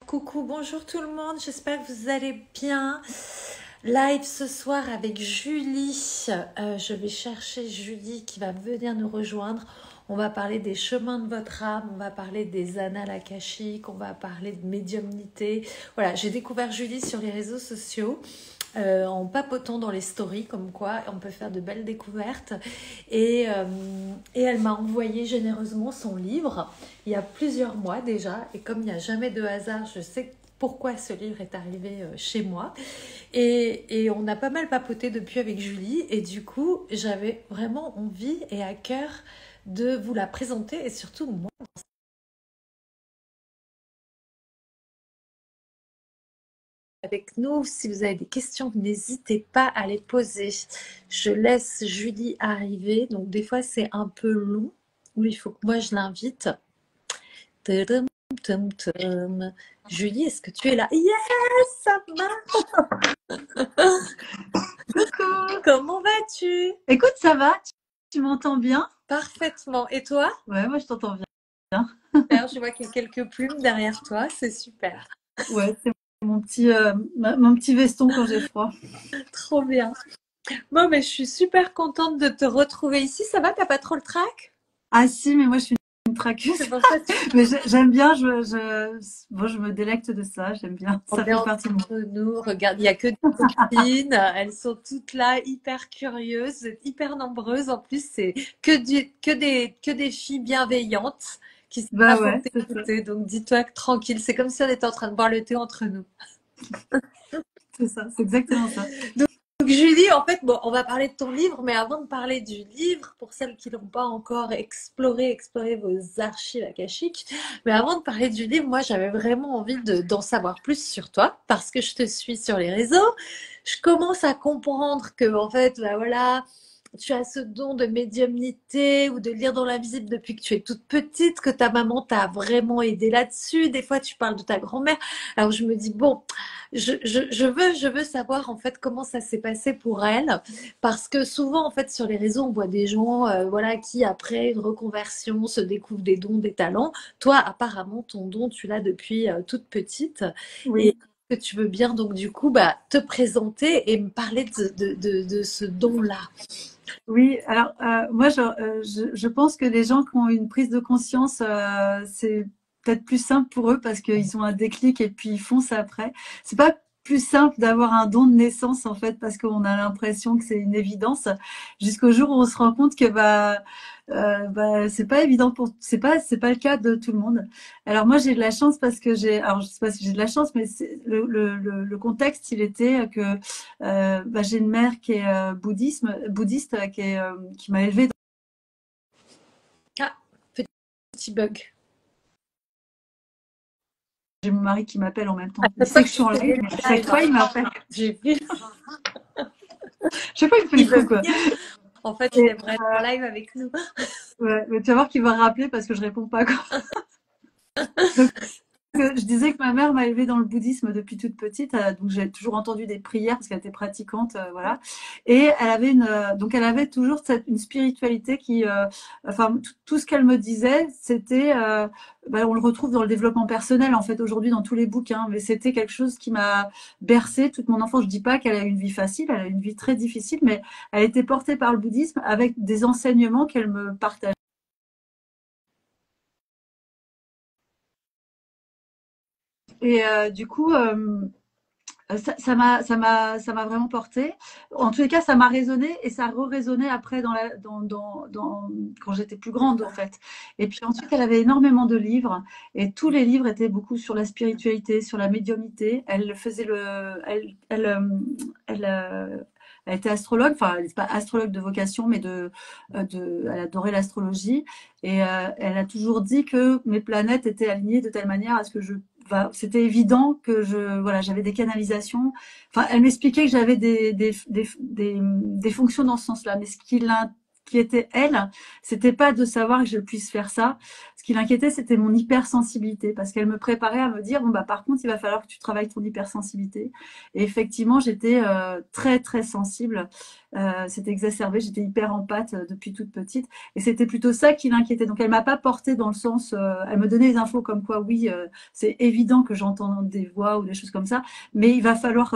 Coucou, bonjour tout le monde, j'espère que vous allez bien. Live ce soir avec Julie. Je vais chercher Julie qui va venir nous rejoindre. On va parler des chemins de votre âme, on va parler des annales akashiques, on va parler de médiumnité. Voilà, j'ai découvert Julie sur les réseaux sociaux. En papotant dans les stories, comme quoi on peut faire de belles découvertes. Et elle m'a envoyé généreusement son livre il y a plusieurs mois déjà. Et comme il n'y a jamais de hasard, je sais pourquoi ce livre est arrivé chez moi. Et on a pas mal papoté depuis avec Julie. Et du coup, j'avais vraiment envie et à cœur de vous la présenter. Et surtout, moi, avec nous. Si vous avez des questions, n'hésitez pas à les poser. Je laisse Julie arriver. Donc, des fois, c'est un peu long. Oui, il faut que moi, je l'invite. Tadam, tam, tam. Julie, est-ce que tu es là? Yes, ça marche. Coucou! Comment vas-tu? Écoute, ça va? Tu m'entends bien? Parfaitement. Et toi? Ouais, moi je t'entends bien. Super, je vois qu'il y a quelques plumes derrière toi. C'est super. Ouais, c'est mon petit veston quand j'ai froid. Trop bien. Bon, mais je suis super contente de te retrouver ici. Ça va? T'as pas trop le trac? Ah si, mais moi je suis une traqueuse. C'est pour ça que Mais j'aime bien, bon, je me délecte de ça, j'aime bien. on Ça est fait partie de moi. entre nous. Regarde, il n'y a que des copines. Elles sont toutes là, hyper curieuses, hyper nombreuses. En plus, c'est que des filles bienveillantes qui sont là Bah pour ouais, c'est ça. t'écouter. Donc, dis-toi que tranquille. C'est comme si on était en train de boire le thé entre nous. C'est ça, c'est exactement ça. Donc, Julie, en fait, bon, on va parler de ton livre, mais avant de parler du livre, pour celles qui n'ont pas encore exploré vos archives akashiques, mais avant de parler du livre, moi, j'avais vraiment envie d'en savoir plus sur toi, parce que je te suis sur les réseaux. Je commence à comprendre que, en fait, bah voilà, tu as ce don de médiumnité ou de lire dans l'invisible depuis que tu es toute petite, que ta maman t'a vraiment aidé là-dessus. Des fois, tu parles de ta grand-mère. Alors, je me dis, bon, je veux savoir en fait comment ça s'est passé pour elle, parce que souvent en fait sur les réseaux on voit des gens voilà qui après une reconversion se découvrent des dons, des talents. Toi apparemment ton don tu l'as depuis toute petite et Oui. que tu veux bien donc du coup bah, te présenter et me parler de ce don-là. Oui, alors moi je pense que les gens qui ont une prise de conscience, c'est peut-être plus simple pour eux parce qu'ils ont un déclic et puis ils font ça après. C'est pas plus simple d'avoir un don de naissance en fait parce qu'on a l'impression que c'est une évidence jusqu'au jour où on se rend compte que c'est pas évident pour c'est pas le cas de tout le monde. Alors moi j'ai de la chance parce que alors je sais pas si j'ai de la chance mais le contexte il était que j'ai une mère qui est bouddhiste, qui m'a élevée. Ah, petit bug. J'ai mon mari qui m'appelle en même À temps. Il chaque sait fois que que je suis tu en fais des live, mais à chaque lives, fois il m'appelle. j'ai vu, Je sais pas, il me fait il le veut coup quoi. bien. En fait, il Et, aimerait être en live avec nous. ouais, mais tu vas voir qu'il va rappeler parce que je réponds pas quoi. Donc, je disais que ma mère m'a élevée dans le bouddhisme depuis toute petite, donc j'ai toujours entendu des prières parce qu'elle était pratiquante, voilà. Et donc elle avait toujours une spiritualité enfin tout ce qu'elle me disait, c'était, on le retrouve dans le développement personnel en fait aujourd'hui dans tous les bouquins, mais c'était quelque chose qui m'a bercée toute mon enfance. Je dis pas qu'elle a eu une vie facile, elle a eu une vie très difficile, mais elle était portée par le bouddhisme avec des enseignements qu'elle me partageait. Et du coup. Ça m'a vraiment porté. En tous les cas, ça m'a résonné et ça re-résonné après quand j'étais plus grande en fait. Et puis ensuite, elle avait énormément de livres et tous les livres étaient beaucoup sur la spiritualité, sur la médiumnité. Elle faisait elle était astrologue, enfin, elle n'est pas astrologue de vocation, mais elle adorait l'astrologie et elle a toujours dit que mes planètes étaient alignées de telle manière à ce que c'était évident que voilà, j'avais des canalisations. Enfin, elle m'expliquait que j'avais des fonctions dans ce sens-là. Mais qui était elle, c'était pas de savoir que je puisse faire ça. Ce qui l'inquiétait, c'était mon hypersensibilité, parce qu'elle me préparait à me dire, bon bah par contre, il va falloir que tu travailles ton hypersensibilité. Et effectivement, j'étais très très sensible. C'était exacerbé, j'étais hyper empathe depuis toute petite, et c'était plutôt ça qui l'inquiétait. Donc elle m'a pas portée dans le sens, elle me donnait des infos comme quoi, oui, c'est évident que j'entends des voix ou des choses comme ça, mais il va falloir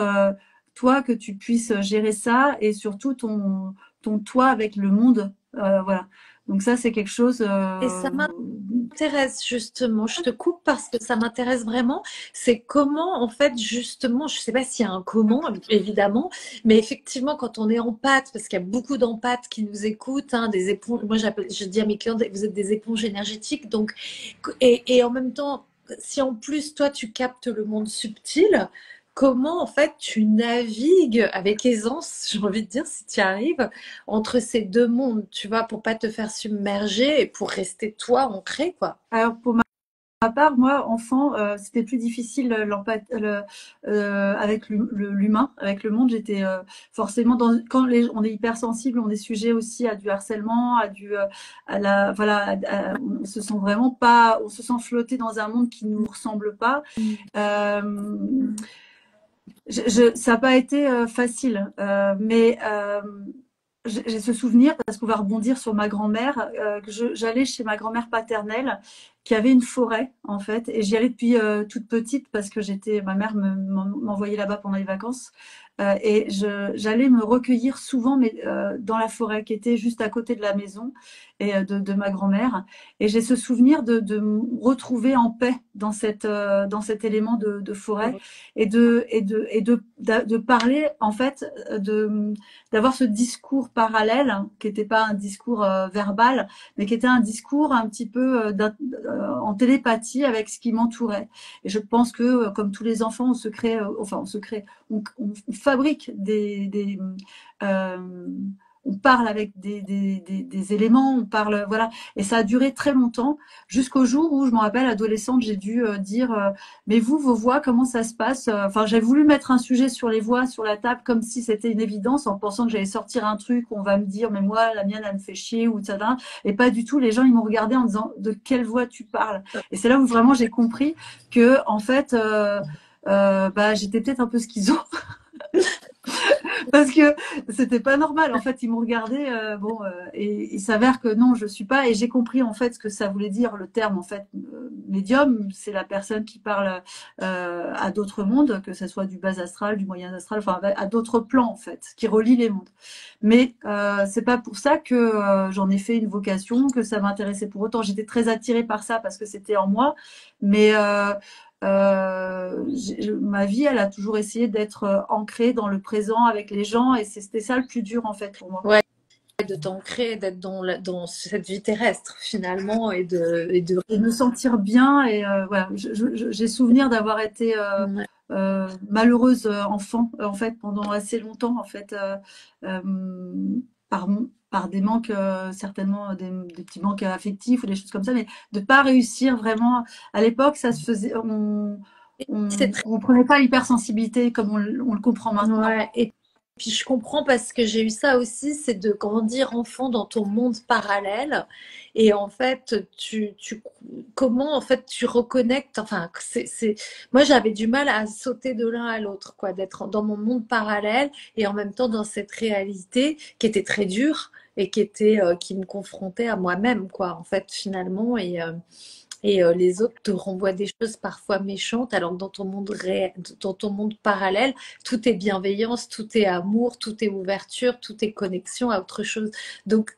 toi que tu puisses gérer ça et surtout ton toi avec le monde. Voilà. Donc ça, c'est quelque chose. Et ça m'intéresse justement, je te coupe parce que ça m'intéresse vraiment, c'est comment en fait justement, je sais pas s'il y a un comment évidemment, mais effectivement quand on est empathe, parce qu'il y a beaucoup d'empathes qui nous écoutent, hein, des éponges, moi je dis à mes clients, vous êtes des éponges énergétiques, donc et en même temps, si en plus toi tu captes le monde subtil, comment en fait tu navigues avec aisance, j'ai envie de dire, si tu y arrives, entre ces deux mondes, tu vois, pour pas te faire submerger et pour rester toi ancré, quoi. Alors pour ma part, moi, enfant, c'était plus difficile avec l'humain, avec le monde. J'étais forcément quand on est hypersensible, on est sujet aussi à du harcèlement, à du à la voilà, on se sent vraiment pas, on se sent flotté dans un monde qui nous ressemble pas. Euh, ça n'a pas été facile, mais j'ai ce souvenir, parce qu'on va rebondir sur ma grand-mère, que j'allais chez ma grand-mère paternelle, qui avait une forêt, en fait, et j'y allais depuis toute petite, parce que ma mère m'envoyait là-bas pendant les vacances, et j'allais me recueillir souvent, mais dans la forêt, qui était juste à côté de la maison et de ma grand-mère. Et j'ai ce souvenir de me retrouver en paix dans cet élément de forêt, et de parler, en fait, d'avoir ce discours parallèle, hein, qui n'était pas un discours verbal, mais qui était un discours un petit peu en télépathie avec ce qui m'entourait. Et je pense que, comme tous les enfants, on fabrique euh, on parle avec des éléments, on parle, voilà. Et ça a duré très longtemps, jusqu'au jour où, je me rappelle, adolescente, j'ai dû dire, mais vous, vos voix, comment ça se passe? Enfin, j'ai voulu mettre un sujet sur les voix sur la table, comme si c'était une évidence, en pensant que j'allais sortir un truc où on va me dire, mais moi, la mienne, elle me fait chier, ou ça, et pas du tout. Les gens, ils m'ont regardé en disant, de quelle voix tu parles? Et c'est là où vraiment j'ai compris que, en fait, bah, j'étais peut-être un peu schizo. Parce que c'était pas normal. En fait, ils m'ont regardé, et il s'avère que non, je suis pas. Et j'ai compris en fait ce que ça voulait dire le terme en fait médium. C'est la personne qui parle à d'autres mondes, que ce soit du bas astral, du moyen astral, enfin à d'autres plans en fait, qui relient les mondes. Mais c'est pas pour ça que j'en ai fait une vocation, que ça m'intéressait pour autant. J'étais très attirée par ça parce que c'était en moi, mais ma vie, elle a toujours essayé d'être ancrée dans le présent avec les gens, et c'était ça le plus dur en fait pour moi. Ouais, de t'ancrer, d'être dans cette vie terrestre finalement Et me sentir bien, et voilà, j'ai souvenir d'avoir été ouais. malheureuse enfant en fait pendant assez longtemps en fait, euh, par par des manques, certainement des petits manques affectifs ou des choses comme ça, mais de pas réussir vraiment. À l'époque, ça se faisait, C'est très on prenait pas l'hypersensibilité comme on le comprend maintenant. ouais. Et puis je comprends parce que j'ai eu ça aussi, c'est de grandir enfant dans ton monde parallèle. Et en fait, comment en fait tu reconnectes, enfin, moi j'avais du mal à sauter de l'un à l'autre, quoi, d'être dans mon monde parallèle et en même temps dans cette réalité qui était très dure et qui me confrontait à moi-même, quoi, en fait, finalement. Et les autres te renvoient des choses parfois méchantes, alors que dans ton monde parallèle, tout est bienveillance, tout est amour, tout est ouverture, tout est connexion à autre chose. Donc,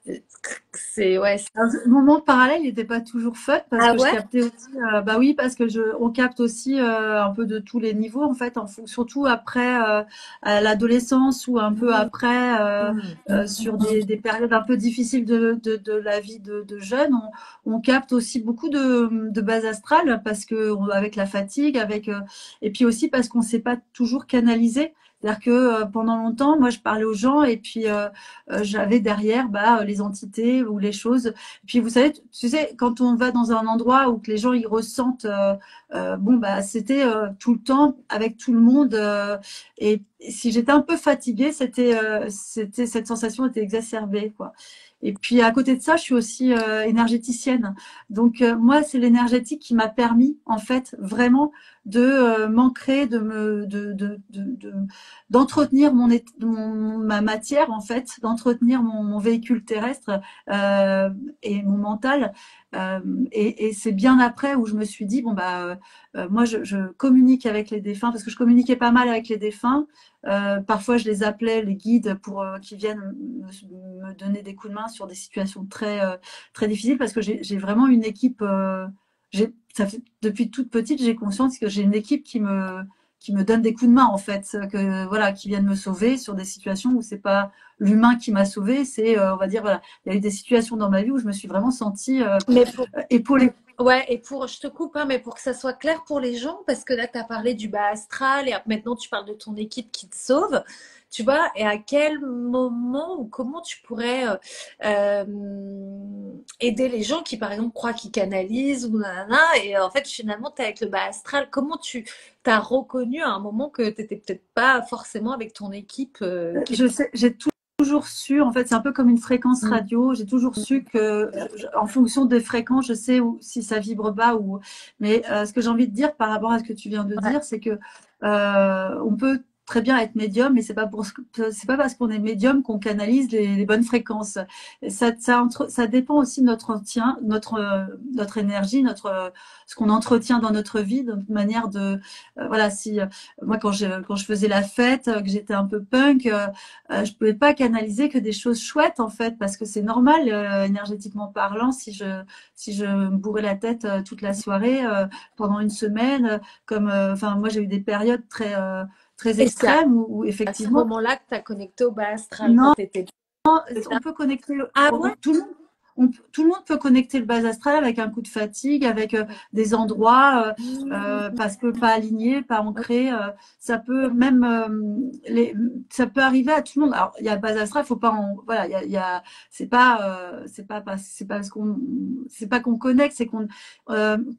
c'est ouais. Alors, mon monde parallèle n'était pas toujours fun, parce Ah que je ouais? captais aussi, bah oui, parce que on capte aussi un peu de tous les niveaux en fait, surtout après à l'adolescence, ou un peu après sur des périodes un peu difficiles de la vie de jeune, on capte aussi beaucoup de base astrale, parce que avec la fatigue, et puis aussi parce qu'on ne sait pas toujours canaliser. C'est-à-dire que pendant longtemps, moi, je parlais aux gens, et puis j'avais derrière les entités ou les choses. Et puis vous savez, tu sais, quand on va dans un endroit où que les gens ils ressentent, c'était tout le temps avec tout le monde. Et si j'étais un peu fatiguée, c'était cette sensation était exacerbée, quoi. Et puis à côté de ça, je suis aussi énergéticienne. Donc moi, c'est l'énergétique qui m'a permis en fait vraiment de m'ancrer, d'entretenir ma matière en fait, d'entretenir mon véhicule terrestre et mon mental. Euh, et c'est bien après où je me suis dit bon bah moi je communique avec les défunts parce que je communiquais pas mal avec les défunts. Parfois je les appelais les guides pour qu'ils viennent me donner des coups de main sur des situations très difficiles parce que j'ai vraiment une équipe. Depuis toute petite, j'ai conscience que j'ai une équipe qui me donne des coups de main en fait, que voilà, qui viennent me sauver sur des situations où c'est pas l'humain qui m'a sauvé, c'est on va dire voilà, il y a eu des situations dans ma vie où je me suis vraiment sentie Mais pour épaulée. Ouais, et je te coupe, hein, mais pour que ça soit clair pour les gens, parce que là, tu as parlé du bas astral et maintenant tu parles de ton équipe qui te sauve, tu vois, et à quel moment ou comment tu pourrais aider les gens qui, par exemple, croient qu'ils canalisent ou nanana, et en fait, finalement, tu es avec le bas astral. Comment tu t'as reconnu à un moment que tu n'étais peut-être pas forcément avec ton équipe qui Je sais, j'ai toujours su, en fait, c'est un peu comme une fréquence est... radio. J'ai toujours su que, en fonction des fréquences, je sais si ça vibre bas ou. Mais ce que j'ai envie de dire par rapport à ce que tu viens de Ouais. dire, c'est que on peut très bien être médium, mais c'est pas parce qu'on est médium qu'on canalise les bonnes fréquences. Ça dépend aussi de notre entretien, notre énergie, ce qu'on entretient dans notre vie, notre manière de, voilà, si moi quand je faisais la fête, que j'étais un peu punk. Je pouvais pas canaliser que des choses chouettes en fait parce que c'est normal énergétiquement parlant si je me bourrais la tête toute la soirée pendant une semaine comme enfin moi j'ai eu des périodes très Et c'est extrêmes où à ce effectivement moment-là que tu as connecté au bas astral quand non tu étais... on peut connecter, Ah ouais? tout le monde peut connecter le bas astral avec un coup de fatigue, avec des endroits Mmh. parce que pas alignés, pas ancrés. Ça peut même ça peut arriver à tout le monde. Alors il y a le bas astral, faut pas voilà, il y a c'est pas parce qu'on c'est pas qu'on connecte, c'est qu'on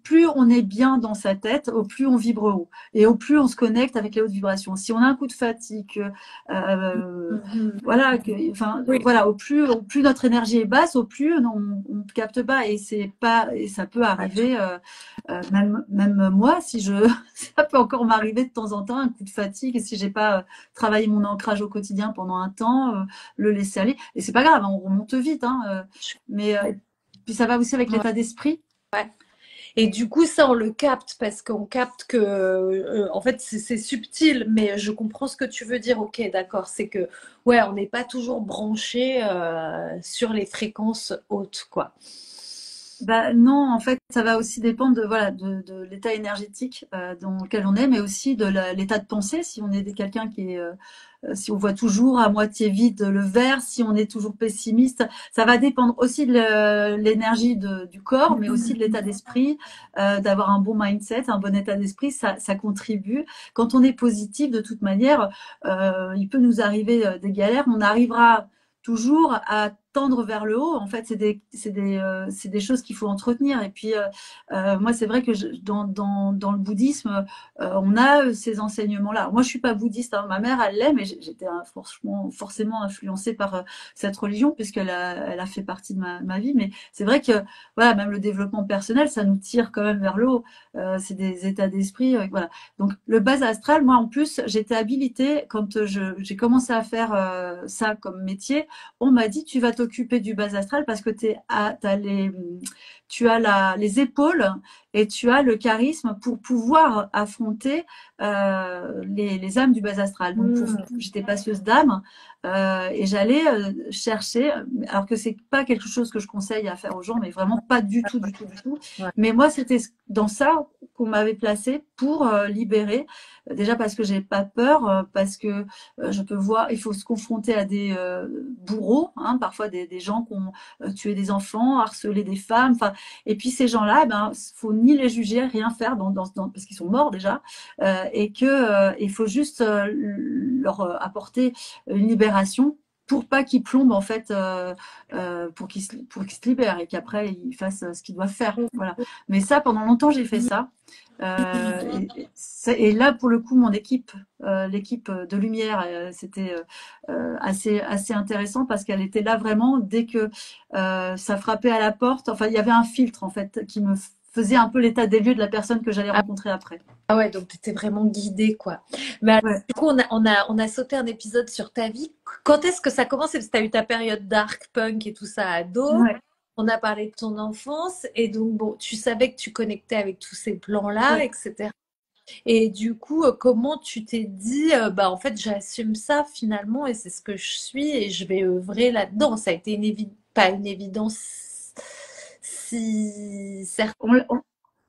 plus on est bien dans sa tête, au plus on vibre haut et au plus on se connecte avec les hautes vibrations. Si on a un coup de fatigue, Mmh. voilà, enfin, Oui. voilà, au plus notre énergie est basse, au plus on capte pas, et c'est pas, et ça peut Ouais. arriver, même moi, si je, ça peut encore m'arriver de temps en temps un coup de fatigue, et si j'ai pas travaillé mon ancrage au quotidien pendant un temps, le laisser aller, et c'est pas grave, hein, on remonte vite, hein, mais puis ça va aussi avec Ouais. l'état d'esprit. Et du coup, ça, on le capte parce qu'on capte que, en fait, c'est subtil, mais je comprends ce que tu veux dire. Ok, d'accord. C'est que, ouais, on n'est pas toujours branché sur les fréquences hautes, quoi. Bah non, en fait, ça va aussi dépendre de voilà de l'état énergétique dans lequel on est, mais aussi de l'état de pensée. Si on est quelqu'un qui est, si on voit toujours à moitié vide le verre, si on est toujours pessimiste, ça va dépendre aussi de l'énergie du corps, mais aussi de l'état d'esprit, d'avoir un bon mindset, un bon état d'esprit, ça contribue. Quand on est positif, de toute manière, il peut nous arriver des galères, on arrivera toujours à tendre vers le haut. En fait, c'est des choses qu'il faut entretenir. Et puis, moi, c'est vrai que dans le bouddhisme, on a ces enseignements-là. Alors, moi, je suis pas bouddhiste, hein. Ma mère, elle l'est, mais j'étais forcément influencée par cette religion puisqu'elle elle a fait partie de ma vie. Mais c'est vrai que, voilà, même le développement personnel, ça nous tire quand même vers le haut. C'est des états d'esprit, voilà. Donc, le bas astral, moi, en plus, j'étais habilitée quand j'ai commencé à faire ça comme métier. On m'a dit tu vas t'occuper du bas astral parce que tu as les épaules et tu as le charisme pour pouvoir affronter les âmes du bas astral. Donc Hmm. j'étais passeuse d'âme et j'allais chercher, alors que c'est pas quelque chose que je conseille à faire aux gens, mais vraiment pas du tout, du tout, du tout. Ouais. Mais moi c'était dans ça qu'on m'avait placée pour libérer. Déjà parce que j'ai pas peur, parce que je peux voir, il faut se confronter à des bourreaux, hein, parfois des gens qui ont tué des enfants, harcelé des femmes. Enfin, et puis ces gens-là, eh ben, faut ni les juger, rien faire parce qu'ils sont morts déjà, et que il faut juste leur apporter une libération. pour pas qu'ils plombent en fait, pour qu'ils se libèrent et qu'après ils fassent ce qu'ils doivent faire. Voilà. Mais ça, pendant longtemps, j'ai fait ça. Et là, pour le coup, mon équipe, l'équipe de Lumière, c'était assez intéressant parce qu'elle était là vraiment dès que ça frappait à la porte. Enfin, il y avait un filtre en fait qui me faisait un peu l'état des lieux de la personne que j'allais rencontrer après. Ah ouais, donc tu étais vraiment guidée, quoi. Mais alors, Ouais. du coup, on a sauté un épisode sur ta vie. Quand est-ce que ça commence? Parce que tu as eu ta période dark, punk et tout ça ado. Ouais. On a parlé de ton enfance. Et donc, bon, tu savais que tu connectais avec tous ces plans-là, Ouais. etc. Et du coup, comment tu t'es dit, bah, en fait, j'assume ça finalement et c'est ce que je suis et je vais œuvrer là-dedans. Ça a été pas une évidence si certaine.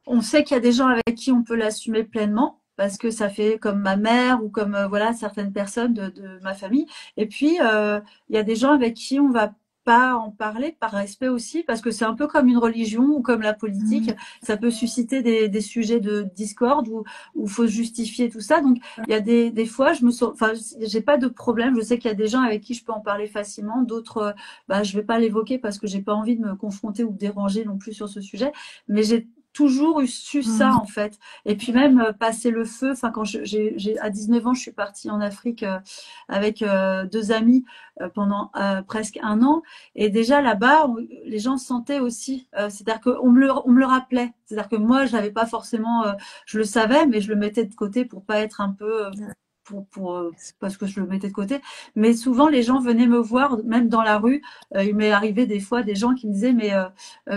On sait qu'il y a des gens avec qui on peut l'assumer pleinement parce que ça fait comme ma mère ou comme voilà certaines personnes de ma famille. Et puis il y a des gens avec qui on va pas en parler par respect aussi parce que c'est un peu comme une religion ou comme la politique, ça peut susciter des sujets de discorde où faut justifier tout ça. Donc il y a des fois je me sens, enfin j'ai pas de problème. Je sais qu'il y a des gens avec qui je peux en parler facilement, d'autres bah je vais pas l'évoquer parce que j'ai pas envie de me confronter ou de déranger non plus sur ce sujet. Mais j'ai toujours su ça en fait. Et puis même passer le feu. Enfin, quand j'ai à 19 ans, je suis partie en Afrique avec deux amis presque un an. Et déjà là-bas, les gens sentaient aussi. C'est-à-dire on me le rappelait. C'est-à-dire que moi, je n'avais pas forcément, je le savais, mais je le mettais de côté pour pas être un peu parce que je le mettais de côté. Mais souvent, les gens venaient me voir, même dans la rue. Il m'est arrivé des fois des gens qui me disaient, mais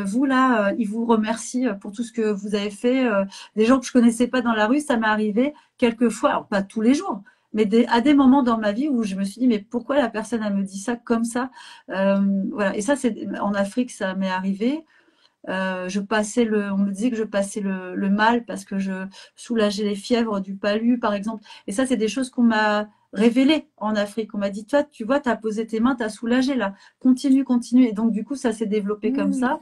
vous là, ils vous remercient pour tout ce que vous avez fait. Des gens que je connaissais pas dans la rue, ça m'est arrivé quelques fois, alors pas tous les jours, mais à des moments dans ma vie où je me suis dit, mais pourquoi la personne elle me dit ça comme ça. Voilà. Et ça, c'est en Afrique, ça m'est arrivé. On me disait que je passais le mal parce que je soulageais les fièvres du palu, par exemple. Et ça, c'est des choses qu'on m'a révélées en Afrique. On m'a dit, toi, tu vois, tu as posé tes mains, tu as soulagé là. Continue, continue. Et donc, du coup, ça s'est développé comme ça.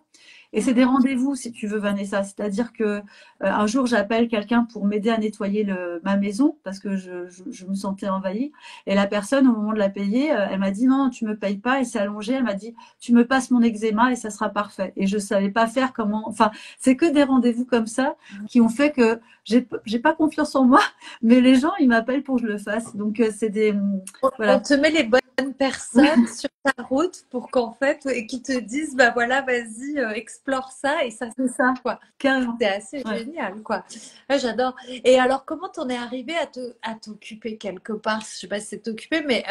Et c'est des rendez-vous, si tu veux, Vanessa. C'est-à-dire que un jour, j'appelle quelqu'un pour m'aider à nettoyer ma maison parce que je me sentais envahie. Et la personne, au moment de la payer, elle m'a dit non, tu me payes pas. Et c'est allongé. Elle m'a dit, tu me passes mon eczéma et ça sera parfait. Et je savais pas faire comment. Enfin, c'est que des rendez-vous comme ça qui ont fait que j'ai pas confiance en moi, mais les gens, ils m'appellent pour que je le fasse. Donc c'est des On voilà. te met les bonnes personnes sur ta route pour qu'en fait, et qui te disent, bah voilà, vas-y, explore ça et ça, C'est ça, quoi. carrément. C'est assez Ouais. génial, quoi. Ouais, j'adore. Et alors, comment t'en es arrivé à t'occuper quelque part? Je sais pas si c'est t'occuper, mais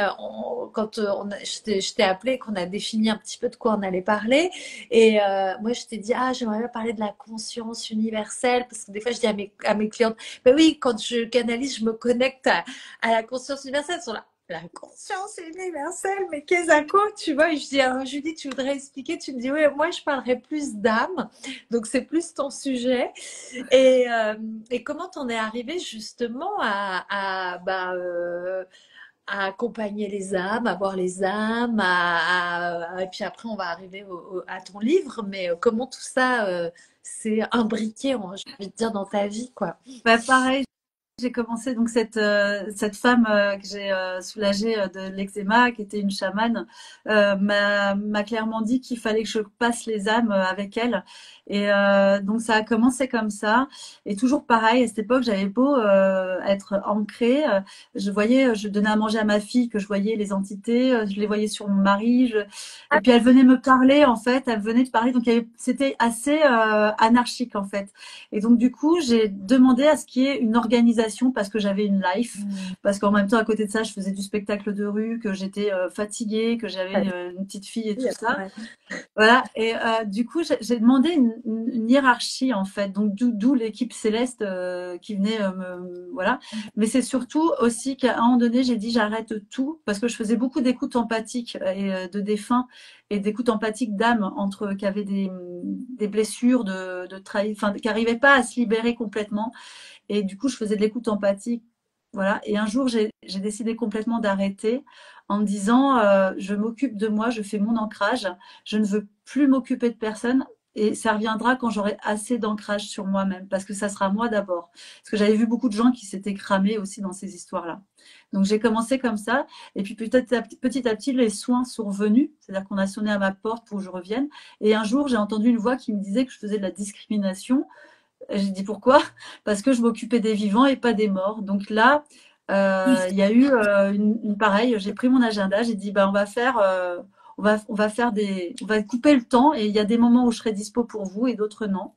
quand je t'ai appelé, qu'on a défini un petit peu de quoi on allait parler, et moi, je t'ai dit, ah, j'aimerais bien parler de la conscience universelle, parce que des fois, je dis à mes clientes, ben oui, quand je canalise, je me connecte à la conscience universelle. Elles sont là, la conscience universelle, mais qu'est-ce que quoi, tu vois? Et je dis, alors, Julie, tu voudrais expliquer? Tu me dis, oui, moi, je parlerais plus d'âme. Donc, c'est plus ton sujet. Et comment t'en es arrivé justement à accompagner les âmes, à voir les âmes, et puis après, on va arriver à ton livre, mais comment tout ça s'est imbriqué, j'ai envie de dire, dans ta vie, quoi. Bah, pareil, j'ai commencé donc cette femme que j'ai soulagée de l'eczéma, qui était une chamane, m'a clairement dit qu'il fallait que je passe les âmes avec elle. Et donc ça a commencé comme ça. Et toujours pareil, à cette époque, j'avais beau être ancrée, je donnais à manger à ma fille, que je voyais les entités, je les voyais sur mon mari. Et puis elle venait me parler en fait, elle venait de parler. Donc c'était assez anarchique en fait. Et donc, du coup, j'ai demandé à ce qu'il y ait une organisation parce que j'avais une life. Parce qu'en même temps, à côté de ça, je faisais du spectacle de rue, que j'étais fatiguée, que j'avais une petite fille et tout ça. Ouais. Voilà. Et du coup, j'ai demandé une hiérarchie, en fait. Donc, d'où l'équipe céleste qui venait voilà. Mais c'est surtout aussi qu'à un moment donné, j'ai dit j'arrête tout parce que je faisais beaucoup d'écoute empathique et de défunts et d'écoute empathique d'âmes qui avaient des blessures de trahison, enfin, qui n'arrivaient pas à se libérer complètement. Et du coup, je faisais de l'écoute empathique. Voilà. Et un jour, j'ai décidé complètement d'arrêter en me disant, je m'occupe de moi, je fais mon ancrage, je ne veux plus m'occuper de personne. et ça reviendra quand j'aurai assez d'ancrage sur moi-même, parce que ça sera moi d'abord. Parce que j'avais vu beaucoup de gens qui s'étaient cramés aussi dans ces histoires-là. Donc j'ai commencé comme ça, et puis petit à petit, les soins sont revenus, c'est-à-dire qu'on a sonné à ma porte pour que je revienne. Et un jour, j'ai entendu une voix qui me disait que je faisais de la discrimination. J'ai dit pourquoi? Parce que je m'occupais des vivants et pas des morts. Donc là, il y a eu pareil, j'ai pris mon agenda, j'ai dit bah on va faire on va couper le temps et il y a des moments où je serai dispo pour vous et d'autres non.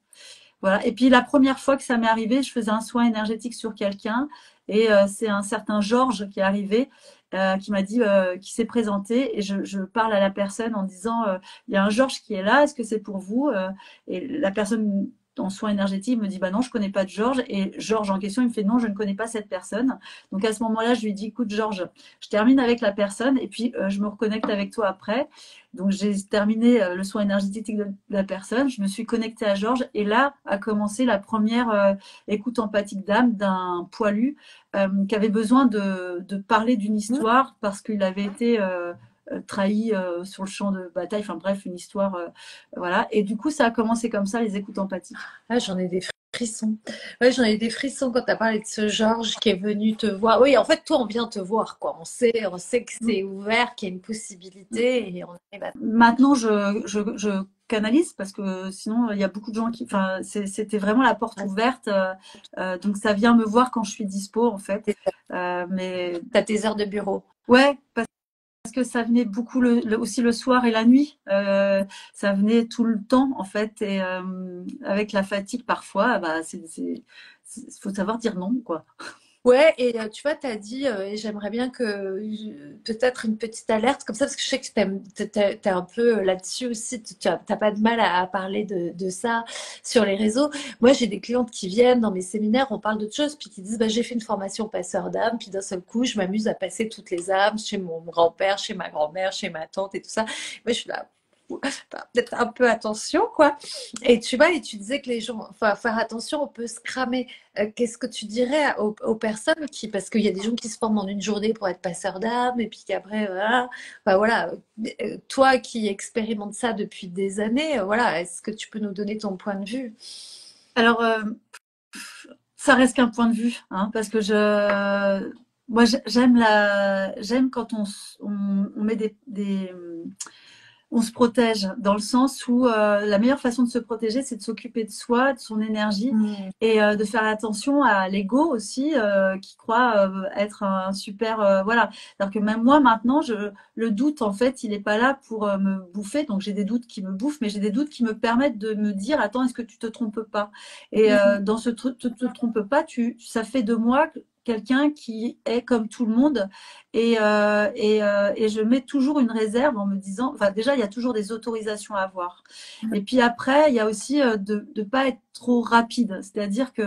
Voilà. Et puis la première fois que ça m'est arrivé, je faisais un soin énergétique sur quelqu'un et c'est un certain Georges qui est arrivé, qui m'a dit, qui s'est présenté et je parle à la personne en disant, il y a un Georges qui est là, est-ce que c'est pour vous? Et la personne en soins énergétiques me dit, bah non, je connais pas de Georges. Et Georges en question, il me fait, non, je ne connais pas cette personne. Donc à ce moment-là, je lui dis, écoute Georges, je termine avec la personne et puis je me reconnecte avec toi après. Donc j'ai terminé le soin énergétique de la personne, je me suis connectée à Georges et là a commencé la première écoute empathique d'âme d'un poilu qui avait besoin de parler d'une histoire parce qu'il avait été trahi sur le champ de bataille, enfin bref, une histoire, voilà. Et du coup, ça a commencé comme ça, les écoutes empathiques. Ah, j'en ai des frissons. Ouais, j'en ai des frissons quand tu as parlé de ce Georges qui est venu te voir. Oui, en fait, toi, on vient te voir, quoi. On sait que c'est ouvert, qu'il y a une possibilité et on arrive à... Maintenant, je canalise parce que sinon, il y a beaucoup de gens qui. Enfin, c'était vraiment la porte ouverte. Donc, ça vient me voir quand je suis dispo, en fait. Mais T'as tes heures de bureau. ouais, parce que ça venait beaucoup aussi le soir et la nuit. Ça venait tout le temps, en fait. Et avec la fatigue, parfois, bah, faut savoir dire non, quoi. Ouais, et tu vois, tu as dit, et j'aimerais bien que peut-être une petite alerte comme ça, parce que je sais que t'es un peu là-dessus aussi, t'as pas de mal à parler de ça sur les réseaux. Moi, j'ai des clientes qui viennent dans mes séminaires, on parle d'autre chose, puis qui disent, bah, j'ai fait une formation passeur d'âme, puis d'un seul coup, je m'amuse à passer toutes les âmes chez mon grand-père, chez ma grand-mère, chez ma tante et tout ça. Moi, je suis là, peut-être un peu attention, quoi. Et tu vois, et tu disais que les gens, enfin, faire attention, on peut se cramer. Qu'est-ce que tu dirais aux personnes qui, parce qu'il y a des gens qui se forment en une journée pour être passeur d'âme, et puis qu'après, voilà, enfin, voilà, toi qui expérimentes ça depuis des années, voilà, est-ce que tu peux nous donner ton point de vue? Alors, ça reste qu'un point de vue, hein, parce que moi, j'aime quand on met on se protège dans le sens où la meilleure façon de se protéger, c'est de s'occuper de soi, de son énergie Mm. et de faire attention à l'ego aussi qui croit être un super voilà. Alors que même moi maintenant, le doute en fait, il est pas là pour me bouffer. Donc j'ai des doutes qui me bouffent, mais j'ai des doutes qui me permettent de me dire attends, est-ce que tu te trompes pas? Et Mhm. dans ce te trompes pas, ça fait de moi quelqu'un qui est comme tout le monde et je mets toujours une réserve en me disant, enfin déjà il y a toujours des autorisations à avoir. Et puis après il y a aussi de ne pas être trop rapide, c'est-à-dire que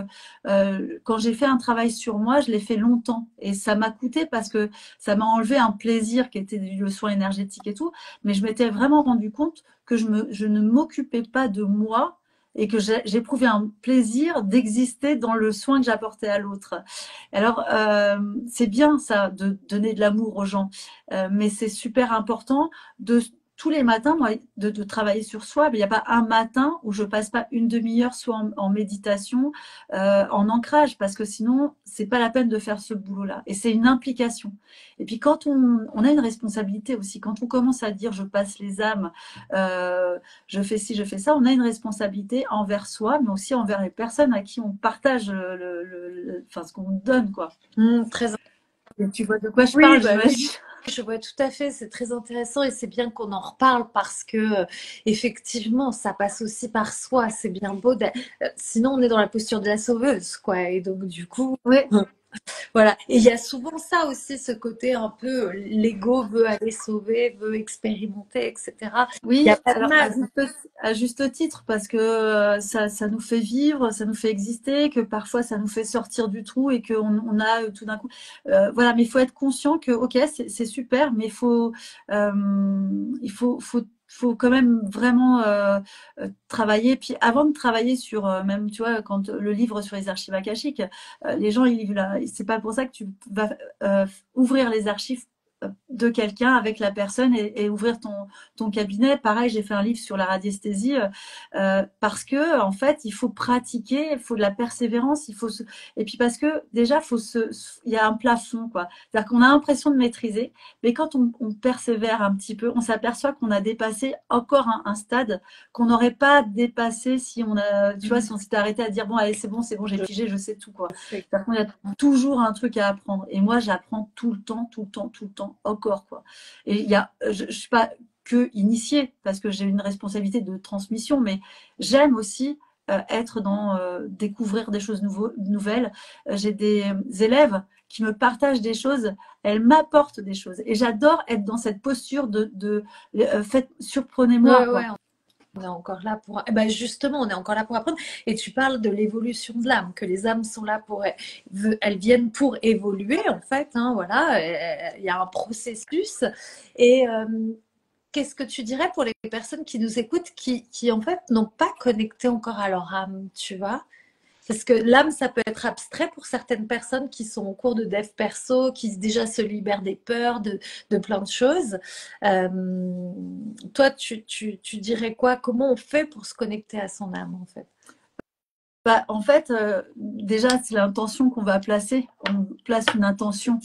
quand j'ai fait un travail sur moi, je l'ai fait longtemps et ça m'a coûté parce que ça m'a enlevé un plaisir qui était le soin énergétique et tout, mais je m'étais vraiment rendu compte que je ne m'occupais pas de moi et que j'éprouvais un plaisir d'exister dans le soin que j'apportais à l'autre. Alors, c'est bien ça, de donner de l'amour aux gens, mais c'est super important de tous les matins, moi, de travailler sur soi. Mais il n'y a pas un matin où je passe pas une demi-heure soit en méditation, en ancrage, parce que sinon, c'est pas la peine de faire ce boulot-là. Et c'est une implication. Et puis quand on a une responsabilité aussi, quand on commence à dire je passe les âmes, je fais ci, je fais ça, on a une responsabilité envers soi, mais aussi envers les personnes à qui on partage enfin, ce qu'on donne, quoi. Très... Et tu vois de quoi je Oui, parle, bah oui. j'imagine. Je vois tout à fait, c'est très intéressant et c'est bien qu'on en reparle parce que effectivement, ça passe aussi par soi. C'est bien beau. Sinon, on est dans la posture de la sauveuse, quoi. Et donc, du coup, Oui, voilà. Et il y a souvent ça aussi, ce côté un peu l'ego veut aller sauver, veut expérimenter, etc. Il n'y oui, a pas de alors mal. à juste titre, parce que ça nous fait vivre, ça nous fait exister, que parfois ça nous fait sortir du trou et on a tout d'un coup. Voilà, mais il faut être conscient que, ok, c'est super, mais faut quand même vraiment travailler. Puis avant de travailler sur, même, tu vois, quand le livre sur les archives akashiques, les gens, c'est pas pour ça que tu vas ouvrir les archives de quelqu'un avec la personne et ouvrir ton cabinet. Pareil, j'ai fait un livre sur la radiesthésie parce que en fait, il faut pratiquer, il faut de la persévérance, et puis parce que déjà, il y a un plafond, quoi. C'est-à-dire qu'on a l'impression de maîtriser, mais quand on persévère un petit peu, on s'aperçoit qu'on a dépassé encore un stade qu'on n'aurait pas dépassé si on a, tu vois, si on s'était arrêté à dire bon, allez, c'est bon, j'ai Je pigé, je sais tout, quoi. sais. C'est-à-dire qu'il y a toujours un truc à apprendre. Et moi, j'apprends tout le temps, tout le temps, tout le temps, encore, quoi. Et je suis pas que initiée parce que j'ai une responsabilité de transmission, mais j'aime aussi être dans découvrir des choses nouvelles. J'ai des élèves qui me partagent des choses, elles m'apportent des choses. Et j'adore être dans cette posture faites, surprenez-moi, Ouais, ouais, quoi. on est encore là pour. Eh ben justement, on est encore là pour apprendre. Et tu parles de l'évolution de l'âme, que les âmes sont là pour. Elles viennent pour évoluer, en fait. Hein, voilà, il y a un processus. Et qu'est-ce que tu dirais pour les personnes qui nous écoutent, qui en fait n'ont pas connecté encore à leur âme, tu vois? Parce que l'âme, ça peut être abstrait pour certaines personnes qui sont en cours de dev perso, qui déjà se libèrent des peurs, de plein de choses. Euh, Toi, tu dirais quoi? Comment on fait pour se connecter à son âme, en fait? Bah, en fait, déjà, c'est l'intention qu'on va placer. On place une intention.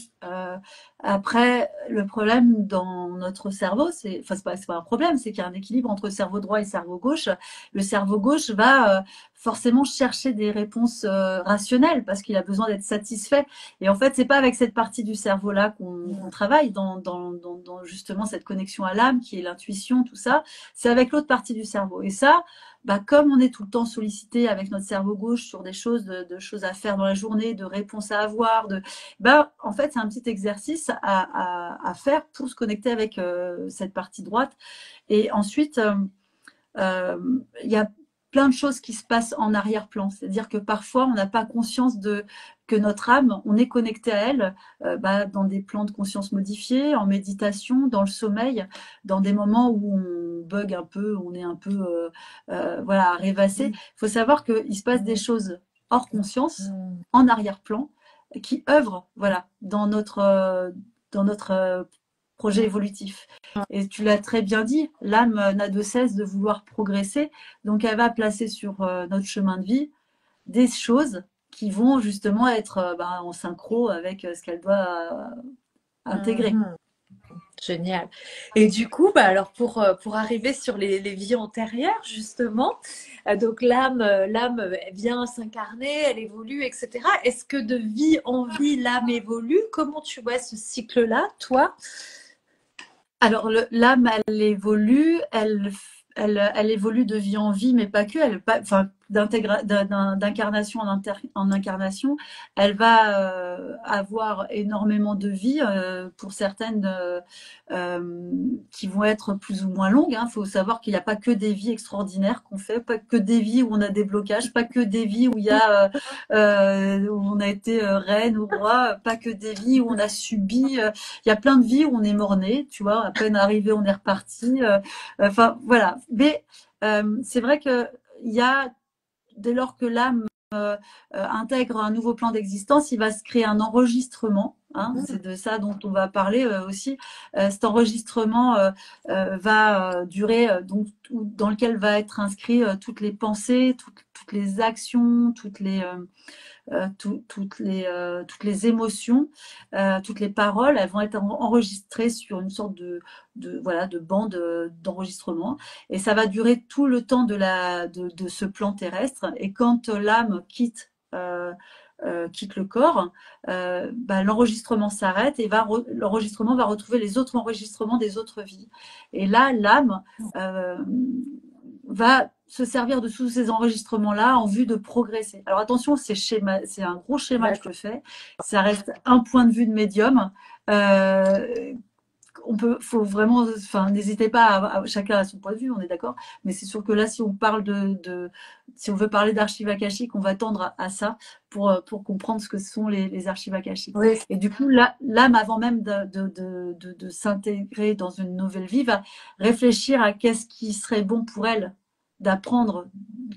Après, le problème dans notre cerveau, enfin, c'est pas un problème, c'est qu'il y a un équilibre entre cerveau droit et cerveau gauche. Le cerveau gauche va forcément chercher des réponses rationnelles parce qu'il a besoin d'être satisfait. Et en fait, c'est pas avec cette partie du cerveau-là qu'on travaille dans justement cette connexion à l'âme qui est l'intuition, tout ça. C'est avec l'autre partie du cerveau. Et ça, bah, comme on est tout le temps sollicité avec notre cerveau gauche sur des choses, de choses à faire dans la journée, de réponses à avoir, bah, en fait, c'est un petit exercice à faire pour se connecter avec cette partie droite. Et ensuite, il y a plein de choses qui se passent en arrière-plan. C'est-à-dire que parfois, on n'a pas conscience que notre âme, on est connecté à elle bah, dans des plans de conscience modifiés, en méditation, dans le sommeil, dans des moments où on bug un peu, on est un peu voilà, rêvassé. Il faut savoir qu'il se passe des choses hors conscience, en arrière-plan, qui œuvrent voilà, dans notre projet évolutif. Et tu l'as très bien dit, l'âme n'a de cesse de vouloir progresser, donc elle va placer sur notre chemin de vie des choses qui vont justement être bah, en synchro avec ce qu'elle doit intégrer. Mhm. Génial. Et du coup, bah alors pour arriver sur les vies antérieures, justement, donc l'âme elle vient s'incarner, elle évolue, etc. Est-ce que de vie en vie, l'âme évolue? Comment tu vois ce cycle-là, toi? Alors l'âme, elle évolue, elle évolue de vie en vie, mais pas que. Enfin, d'incarnation en incarnation, elle va avoir énormément de vies pour certaines qui vont être plus ou moins longues. Il faut savoir qu'il n'y a pas que des vies extraordinaires qu'on fait, pas que des vies où on a des blocages, pas que des vies où il y a où on a été reine ou roi, pas que des vies où on a subi. Il y a plein de vies où on est mort-né, tu vois, à peine arrivé, on est reparti. Enfin, voilà. Mais c'est vrai que il y a, dès lors que l'âme intègre un nouveau plan d'existence, il va se créer un enregistrement. C'est de ça dont on va parler aussi. Cet enregistrement va durer, donc, dans lequel va être inscrit toutes les pensées, toutes les actions, toutes les émotions, toutes les paroles, elles vont être enregistrées sur une sorte voilà, de bande d'enregistrement. Et ça va durer tout le temps de ce plan terrestre. Et quand l'âme quitte le corps, bah, l'enregistrement s'arrête et l'enregistrement va retrouver les autres enregistrements des autres vies. Et là, l'âme va se servir de tous ces enregistrements-là en vue de progresser. Alors attention, c'est un gros schéma que je te fais. Ça reste un point de vue de médium. Faut vraiment, enfin, n'hésitez pas chacun a son point de vue, on est d'accord. Mais c'est sûr que là, si on parle si on veut parler d'archives akashiques, on va tendre à ça pour comprendre ce que sont les archives akashiques. Oui. Et du coup, l'âme, avant même de s'intégrer dans une nouvelle vie, va réfléchir à qu'est-ce qui serait bon pour elle d'apprendre,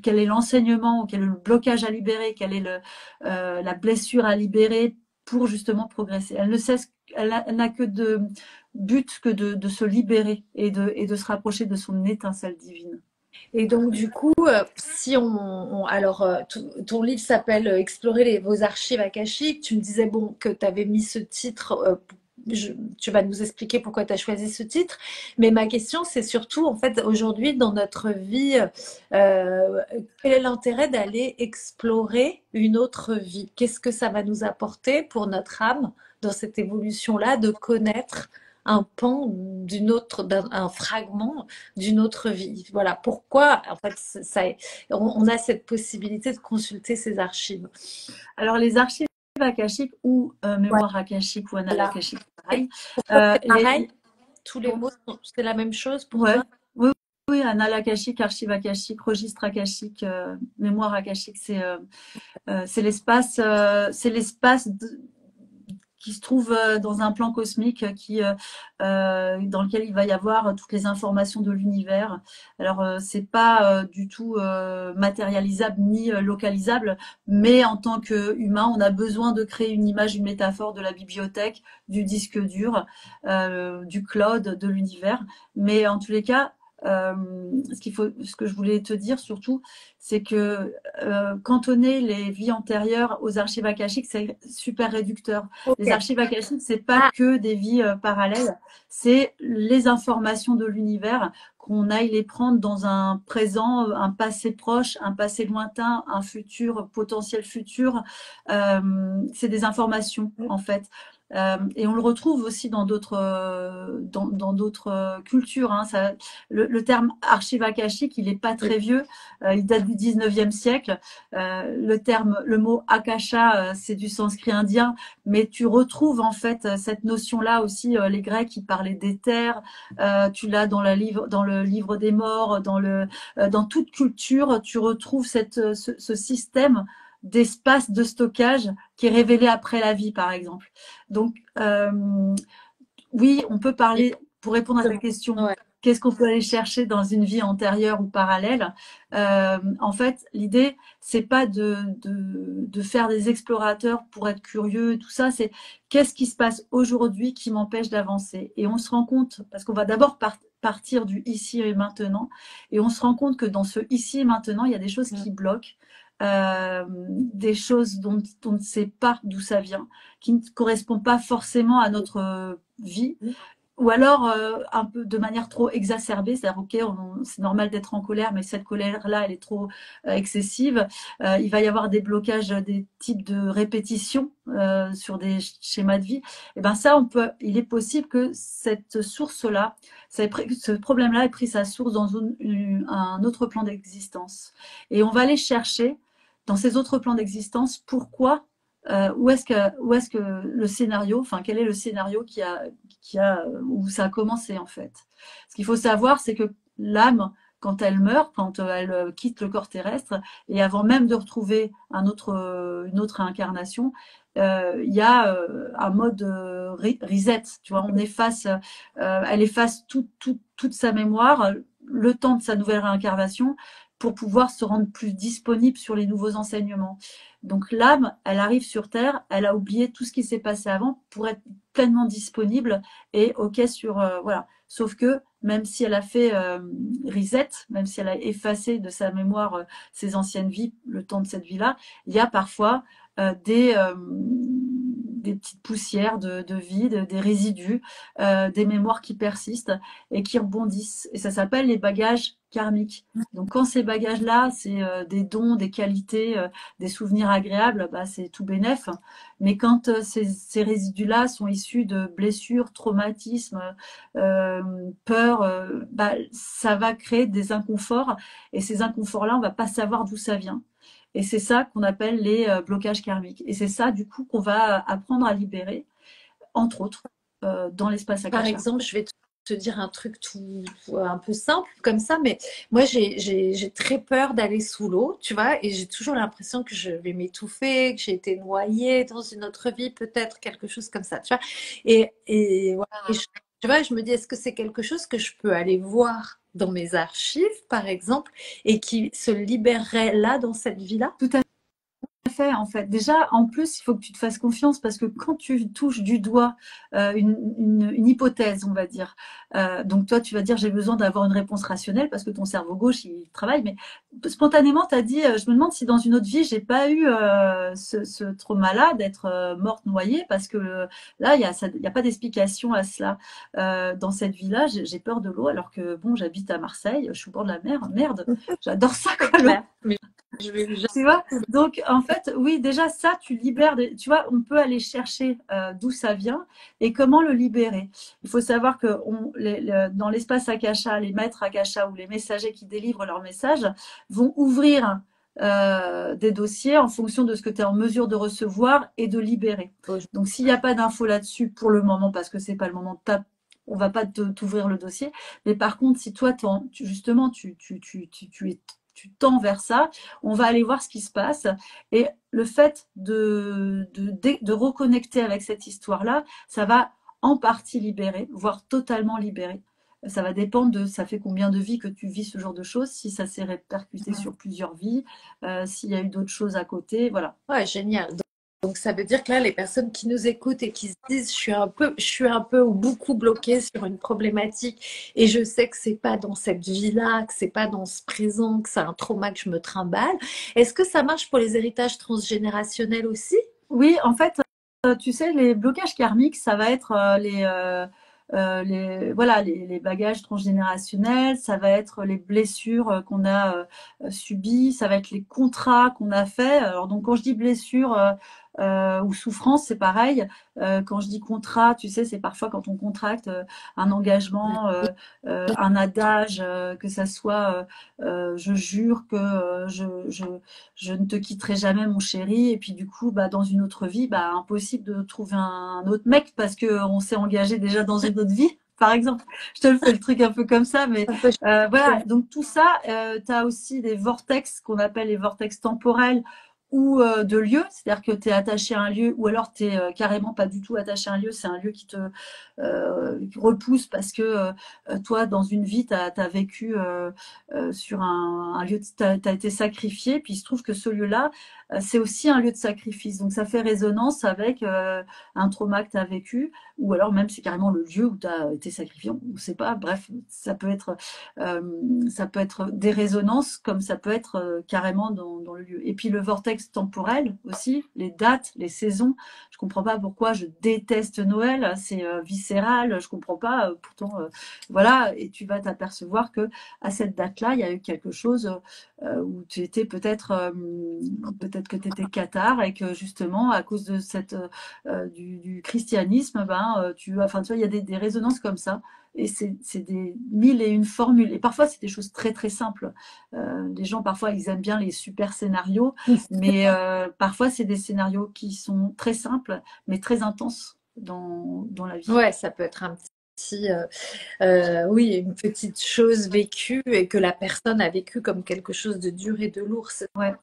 quel est l'enseignement, quel est le blocage à libérer, quelle est la blessure à libérer pour justement progresser. Elle ne sait elle n'a que de but que de se libérer et de se rapprocher de son étincelle divine. Et donc, du coup, si alors, ton livre s'appelle Explorer vos archives akashiques. Tu me disais, bon, que tu avais mis ce titre. Tu vas nous expliquer pourquoi tu as choisi ce titre. Mais ma question, c'est surtout, en fait, aujourd'hui, dans notre vie, euh, quel est l'intérêt d'aller explorer une autre vie? Qu'est-ce que ça va nous apporter pour notre âme dans cette évolution-là, de connaître un pan d'une autre, un fragment d'une autre vie. Voilà pourquoi, en fait, on a cette possibilité de consulter ces archives. Alors, les archives akashiques ou Ouais, mémoire akashique ou annales voilà. akashiques, Et pareil. pourquoi c'est pareil? Les, Tous les mots, c'est la même chose pour ouais, toi? oui, oui, annales akashiques, archives akashiques, registre akashique, mémoire akashique, c'est l'espace qui se trouve dans un plan cosmique dans lequel il va y avoir toutes les informations de l'univers. Alors c'est pas du tout matérialisable ni localisable, mais en tant qu'humain, on a besoin de créer une image, une métaphore de la bibliothèque, du disque dur, du cloud, de l'univers. Mais en tous les cas, ce que je voulais te dire surtout, c'est que cantonner les vies antérieures aux archives akashiques, c'est super réducteur. Les Ok. archives akashiques, c'est pas Ah, que des vies parallèles, c'est les informations de l'univers qu'on aille les prendre dans un présent, un passé proche, un passé lointain, un futur, potentiel futur. C'est des informations en fait. Et on le retrouve aussi dans d'autres dans d'autres cultures. Hein. Le terme archive akashique, il n'est pas très vieux. Il date du 19e siècle. Le mot akasha, c'est du sanskrit indien, mais tu retrouves en fait cette notion-là aussi. Les Grecs, qui parlaient d'éther. Tu l'as dans le livre des morts, dans toute culture, tu retrouves ce système d'espace de stockage qui est révélé après la vie, par exemple. Donc, oui, on peut parler, pour répondre à ta question, ouais. qu'est-ce qu'on peut aller chercher dans une vie antérieure ou parallèle? En fait, l'idée, c'est pas de faire des explorateurs pour être curieux, tout ça, c'est qu'est-ce qui se passe aujourd'hui qui m'empêche d'avancer? Et on se rend compte, parce qu'on va d'abord partir du ici et maintenant, et on se rend compte que dans ce ici et maintenant, il y a des choses qui bloquent. Des choses dont on ne sait pas d'où ça vient, qui ne correspondent pas forcément à notre vie, ou alors un peu de manière trop exacerbée, c'est-à-dire ok, c'est normal d'être en colère, mais cette colère-là, elle est trop excessive. Il va y avoir des blocages, des types de répétitions sur des schémas de vie. Et ben ça, il est possible que cette source-là, ce problème-là ait pris sa source dans un autre plan d'existence. Et on va aller chercher dans ces autres plans d'existence pourquoi où est-ce que le scénario, enfin quel est le scénario où ça a commencé en fait. Ce qu'il faut savoir, c'est que l'âme, quand elle meurt, quand elle quitte le corps terrestre, et avant même de retrouver une autre incarnation, il y a un mode reset. Tu vois, elle efface toute sa mémoire, le temps de sa nouvelle réincarnation, pour pouvoir se rendre plus disponible sur les nouveaux enseignements. Donc l'âme, elle arrive sur Terre, elle a oublié tout ce qui s'est passé avant pour être pleinement disponible et ok sur voilà. Sauf que même si elle a fait reset, même si elle a effacé de sa mémoire ses anciennes vies, le temps de cette vie-là, il y a parfois des petites poussières de vide, des résidus, des mémoires qui persistent et qui rebondissent. Et ça s'appelle les bagages karmiques. Donc quand ces bagages-là, c'est des dons, des qualités, des souvenirs agréables, bah, c'est tout bénef. Mais quand ces résidus-là sont issus de blessures, traumatismes, peurs, bah, ça va créer des inconforts. Et ces inconforts-là, on va pas savoir d'où ça vient. Et c'est ça qu'on appelle les blocages karmiques. Et c'est ça, du coup, qu'on va apprendre à libérer, entre autres, dans l'espace Par akasha. exemple, je vais te dire un truc un peu simple comme ça, mais moi j'ai très peur d'aller sous l'eau, tu vois, et j'ai toujours l'impression que je vais m'étouffer, que j'ai été noyée dans une autre vie, peut-être quelque chose comme ça, tu vois. Voilà. Tu vois, je me dis, est-ce que c'est quelque chose que je peux aller voir dans mes archives, par exemple, et qui se libérerait là, dans cette vie-là? Tout à fait, en fait. Déjà, en plus, il faut que tu te fasses confiance parce que quand tu touches du doigt une hypothèse, on va dire, donc toi, tu vas dire j'ai besoin d'avoir une réponse rationnelle parce que ton cerveau gauche, il travaille, mais spontanément, tu as dit je me demande si dans une autre vie, j'ai pas eu ce trauma-là d'être morte noyée parce que là, il y a pas d'explication à cela. Dans cette vie-là, j'ai peur de l'eau alors que bon, j'habite à Marseille, je suis au bord de la mer, merde, j'adore ça, C'est quoi, l'eau. clair. Mais je vais Tu vois? Donc, en fait, oui, déjà, ça, tu libères, tu vois, on peut aller chercher d'où ça vient et comment le libérer. Il faut savoir que dans l'espace Akasha, les maîtres Akasha ou les messagers qui délivrent leurs messages vont ouvrir des dossiers en fonction de ce que tu es en mesure de recevoir et de libérer. jamais. Donc, s'il n'y a pas d'infos là-dessus pour le moment, parce que c'est pas le moment de on va pas t'ouvrir le dossier. Mais par contre, si toi, justement, tu tends vers ça, on va aller voir ce qui se passe. Et le fait de reconnecter avec cette histoire-là, ça va en partie libérer, voire totalement libérer. Ça va dépendre de ça fait combien de vies que tu vis ce genre de choses, si ça s'est répercuté sur plusieurs vies, s'il y a eu d'autres choses à côté, voilà. Ouais, génial. Donc, ça veut dire que là, les personnes qui nous écoutent et qui se disent, je suis un peu ou beaucoup bloquée sur une problématique et je sais que c'est pas dans cette vie-là, que c'est pas dans ce présent, que c'est un trauma que je me trimballe. Est-ce que ça marche pour les héritages transgénérationnels aussi? Oui, en fait, tu sais, les blocages karmiques, ça va être voilà, les bagages transgénérationnels, ça va être les blessures qu'on a subies, ça va être les contrats qu'on a faits. Alors, donc, quand je dis blessure ou souffrance, c'est pareil. Quand je dis contrat, tu sais, c'est parfois quand on contracte un engagement, un adage, que ça soit je jure que je ne te quitterai jamais, mon chéri. Et puis du coup, bah, dans une autre vie, bah, impossible de trouver un autre mec parce que on s'est engagé déjà dans une autre vie. Par exemple, je te le fais le truc un peu comme ça, mais Un peu voilà. Donc tout ça, tu as aussi des vortex qu'on appelle les vortex temporels ou de lieux, c'est-à-dire que tu es attaché à un lieu ou alors tu es carrément pas du tout attaché à un lieu, c'est un lieu qui te repousse parce que toi, dans une vie, tu as vécu sur un lieu, tu as été sacrifié, puis il se trouve que ce lieu-là, c'est aussi un lieu de sacrifice. Donc ça fait résonance avec un trauma que tu as vécu, ou alors même c'est carrément le lieu où tu as été sacrifié, on ne sait pas, bref, ça peut être des résonances comme ça peut être carrément dans le lieu. Et puis le vortex temporel aussi, les dates, les saisons. Je comprends pas pourquoi je déteste Noël, c'est viscéral, je comprends pas, pourtant voilà, et tu vas t'apercevoir que à cette date-là, il y a eu quelque chose où tu étais peut-être que tu étais cathare et que justement à cause de du christianisme, enfin tu vois, il y a des résonances comme ça. Et c'est des mille et une formules. Et parfois, c'est des choses très, très simples. Les gens, parfois, ils aiment bien les super scénarios, mais parfois, c'est des scénarios qui sont très simples, mais très intenses dans la vie. Ouais, ça peut être un petit, oui, une petite chose vécue et que la personne a vécu comme quelque chose de dur et de lourd. Ouais.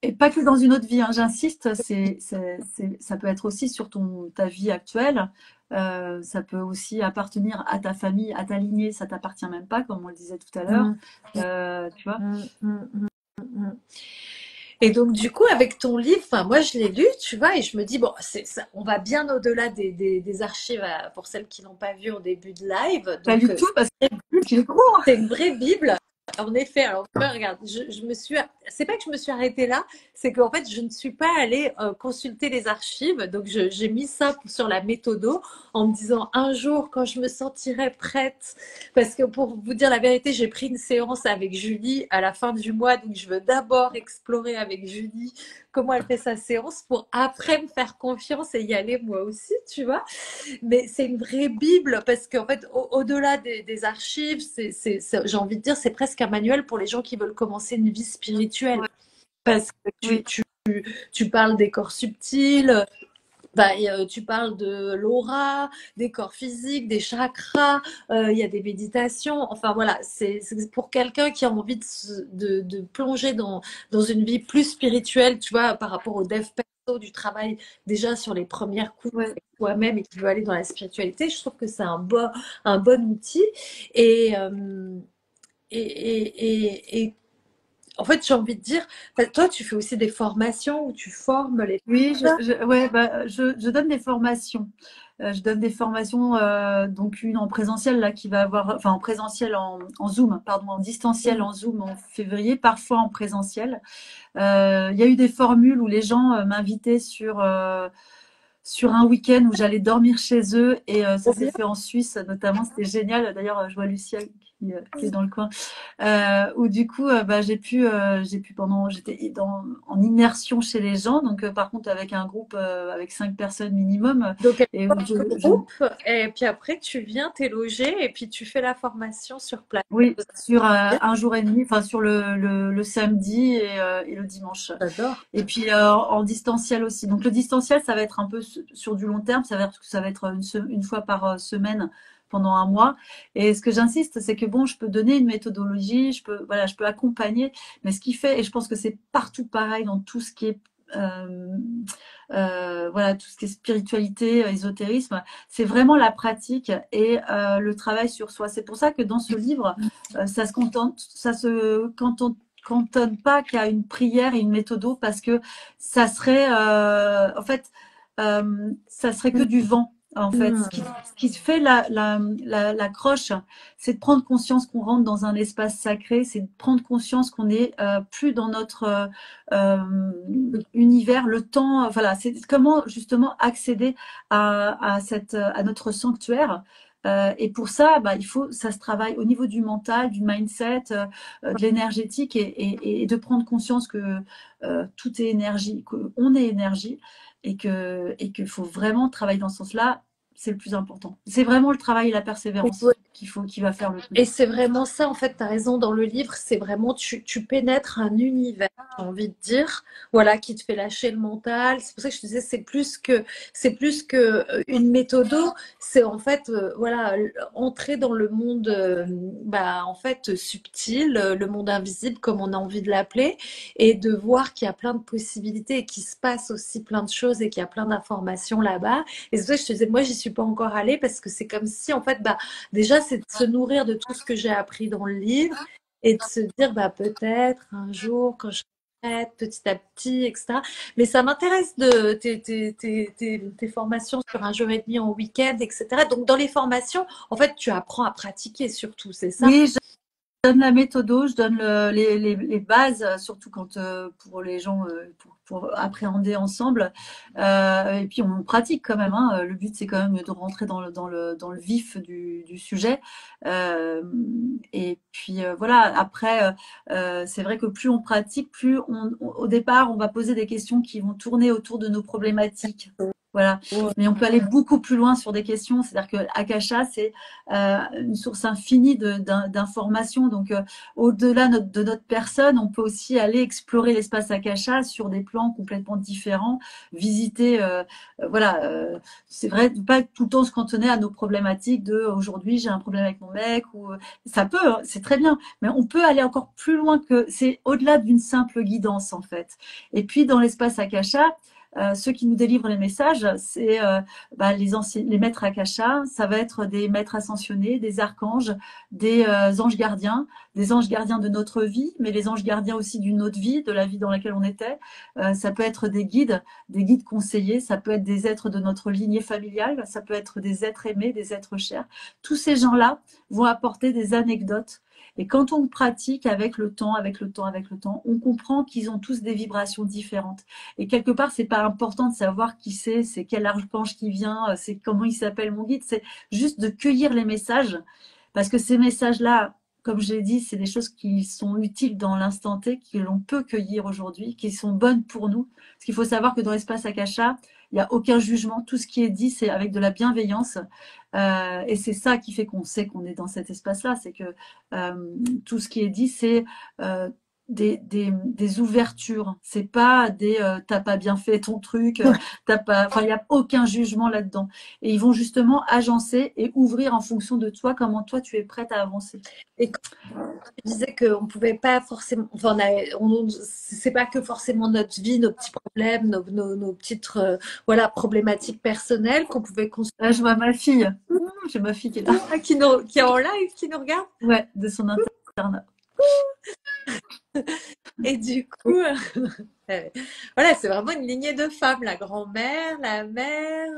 Et pas que dans une autre vie, hein, j'insiste, ça peut être aussi sur ta vie actuelle. Ça peut aussi appartenir à ta famille, à ta lignée, ça t'appartient même pas, comme on le disait tout à l'heure. Tu vois. Et donc, du coup, avec ton livre, enfin, moi, je l'ai lu, tu vois, et je me dis, bon, c'est ça, on va bien au-delà des archives pour celles qui l'ont pas vu au début de live. Pas Donc, du tout, parce que tu es court. c'est une vraie Bible. En effet, alors regarde, c'est pas que je me suis arrêtée là, c'est qu'en fait, je ne suis pas allée consulter les archives. Donc, j'ai mis ça sur la méthodo en me disant un jour, quand je me sentirai prête, parce que pour vous dire la vérité, j'ai pris une séance avec Julie à la fin du mois, donc je veux d'abord explorer avec Julie comment elle fait sa séance pour après me faire confiance et y aller moi aussi, tu vois. Mais c'est une vraie Bible parce qu'en fait, au-delà des archives, j'ai envie de dire, c'est presque un manuel pour les gens qui veulent commencer une vie spirituelle. Parce que Oui. tu parles des corps subtils, bah, tu parles de l'aura, des corps physiques, des chakras, il y a des méditations. Enfin voilà, c'est pour quelqu'un qui a envie de plonger dans une vie plus spirituelle, tu vois, par rapport au dev perso, du travail déjà sur les premières couches Ouais. avec toi-même et qui veut aller dans la spiritualité. Je trouve que c'est un bon outil. Et, et en fait, j'ai envie de dire, toi, tu fais aussi des formations où tu formes les Oui, femmes. ouais, bah, je donne des formations. Je donne des formations, donc une en présentiel là qui va avoir, enfin en présentiel en Zoom, pardon, en distanciel en Zoom en février, parfois en présentiel. Il y a eu des formules où les gens m'invitaient sur un week-end où j'allais dormir chez eux et ça Trop s'est bien. fait en Suisse notamment, c'était génial. D'ailleurs, je vois Lucia qui est dans le coin, où du coup, bah, j'ai pu pendant, j'étais en immersion chez les gens, donc par contre avec un groupe avec 5 personnes minimum, Donc, elle et où forme le groupe, et puis après, tu viens, t'es logé, et puis tu fais la formation sur place. oui, sur un jour et demi, enfin sur le samedi et le dimanche. J'adore. Et puis en distanciel aussi. Donc le distanciel, ça va être un peu sur du long terme, ça va être une fois par semaine pendant un mois. Et ce que j'insiste, c'est que bon, je peux donner une méthodologie, voilà, je peux accompagner, mais ce qui fait, et je pense que c'est partout pareil dans tout ce qui est euh, voilà, tout ce qui est spiritualité, ésotérisme, c'est vraiment la pratique et le travail sur soi. C'est pour ça que dans ce livre, ça se cantonne pas qu'à une prière et une méthodo parce que ça serait, en fait, ça serait que du vent. En fait, ce qui fait la croche, c'est de prendre conscience qu'on rentre dans un espace sacré, c'est de prendre conscience qu'on est plus dans notre univers, le temps. Voilà, c'est comment justement accéder à notre sanctuaire. Et pour ça, bah, ça se travaille au niveau du mental, du mindset, de l'énergétique et de prendre conscience que tout est énergie, qu'on est énergie et qu'il faut vraiment travailler dans ce sens-là. C'est le plus important. C'est vraiment le travail et la persévérance qui va faire le Et truc. c'est vraiment ça, en fait, tu as raison, dans le livre, c'est vraiment, tu pénètres un univers, j'ai envie de dire, voilà, qui te fait lâcher le mental. C'est pour ça que je te disais, c'est plus que une méthode, c'est en fait, voilà, entrer dans le monde, bah, en fait, subtil, le monde invisible, comme on a envie de l'appeler, et de voir qu'il y a plein de possibilités et qu'il se passe aussi plein de choses et qu'il y a plein d'informations là-bas. Et c'est pour ça que je te disais, moi, j'y suis pas encore allée parce que c'est comme si, en fait, bah, déjà, c'est de se nourrir de tout ce que j'ai appris dans le livre et de se dire, bah, peut-être un jour, quand je serai prête, petit à petit, etc. Mais ça m'intéresse de tes formations sur un jour et demi en week-end, etc. Donc, dans les formations, en fait, tu apprends à pratiquer surtout, c'est ça? Oui, donne la méthode, je donne les bases, surtout quand pour les gens pour appréhender ensemble. Et puis on pratique quand même. Hein. Le but c'est quand même de rentrer dans le vif du sujet. Euh, et puis voilà. Après, c'est vrai que plus on pratique, au départ on va poser des questions qui vont tourner autour de nos problématiques. Voilà. Ouais. Mais on peut aller beaucoup plus loin sur des questions. C'est-à-dire que Akasha, c'est une source infinie d'informations. Donc, au-delà de notre personne, on peut aussi aller explorer l'espace Akasha sur des plans complètement différents, visiter. Voilà, c'est vrai, pas tout le temps se cantonner à nos problématiques de aujourd'hui j'ai un problème avec mon mec ou ça peut, hein, c'est très bien, mais on peut aller encore plus loin que c'est au-delà d'une simple guidance en fait. Et puis dans l'espace Akasha, ceux qui nous délivrent les messages, c'est bah, les maîtres Akasha, ça va être des maîtres ascensionnés, des archanges, des des anges gardiens de notre vie, mais les anges gardiens aussi d'une autre vie, de la vie dans laquelle on était. Ça peut être des guides conseillers, ça peut être des êtres de notre lignée familiale, ça peut être des êtres aimés, des êtres chers. Tous ces gens-là vont apporter des anecdotes. Et quand on pratique avec le temps, on comprend qu'ils ont tous des vibrations différentes. Et quelque part, c'est pas important de savoir qui c'est quel archange qui vient, c'est comment il s'appelle mon guide. C'est juste de cueillir les messages. Parce que ces messages-là, comme je l'ai dit, c'est des choses qui sont utiles dans l'instant T, que l'on peut cueillir aujourd'hui, qui sont bonnes pour nous. Parce qu'il faut savoir que dans l'espace Akasha, il n'y a aucun jugement. Tout ce qui est dit, c'est avec de la bienveillance. Et c'est ça qui fait qu'on sait qu'on est dans cet espace-là. C'est que tout ce qui est dit, c'est des ouvertures. C'est pas t'as pas bien fait ton truc, t'as pas. Enfin, il n'y a aucun jugement là-dedans. Et ils vont justement agencer et ouvrir en fonction de toi, comment toi tu es prête à avancer. Et quand tu disais qu'on pouvait pas forcément, enfin, c'est pas que forcément notre vie, nos petits problèmes, nos petites, voilà, problématiques personnelles qu'on pouvait Là, je vois ma fille. J'ai ma fille qui est là. qui est en live, qui nous regarde. Ouais, de son internat. Et du coup, voilà, c'est vraiment une lignée de femmes, la grand-mère, la mère,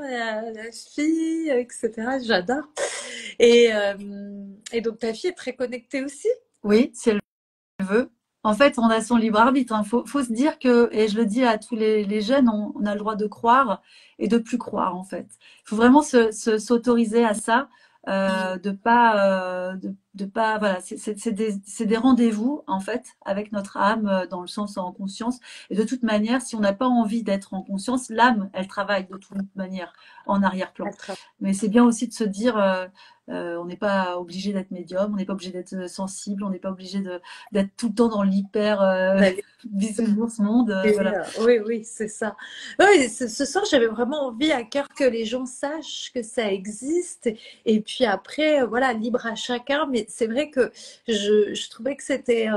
la fille, etc. J'adore. Et, euh, et donc ta fille est très connectée aussi? Oui, si elle veut. En fait, on a son libre arbitre. Il faut se dire que, et je le dis à tous les jeunes, on a le droit de croire et de plus croire, en fait. Il faut vraiment s'autoriser à ça, de pas, voilà, c'est des rendez-vous, en fait, avec notre âme, dans le sens en conscience. Et de toute manière, si on n'a pas envie d'être en conscience, l'âme, elle travaille de toute manière en arrière-plan. Mais c'est bien aussi de se dire, on n'est pas obligé d'être médium, on n'est pas obligé d'être sensible, on n'est pas obligé d'être tout le temps dans l'hyper D'aller bisounours monde. Voilà. Oui, oui, c'est ça. Oui, ce soir, j'avais vraiment envie à cœur que les gens sachent que ça existe. Et puis après, voilà, libre à chacun. Mais c'est vrai que je trouvais que c'était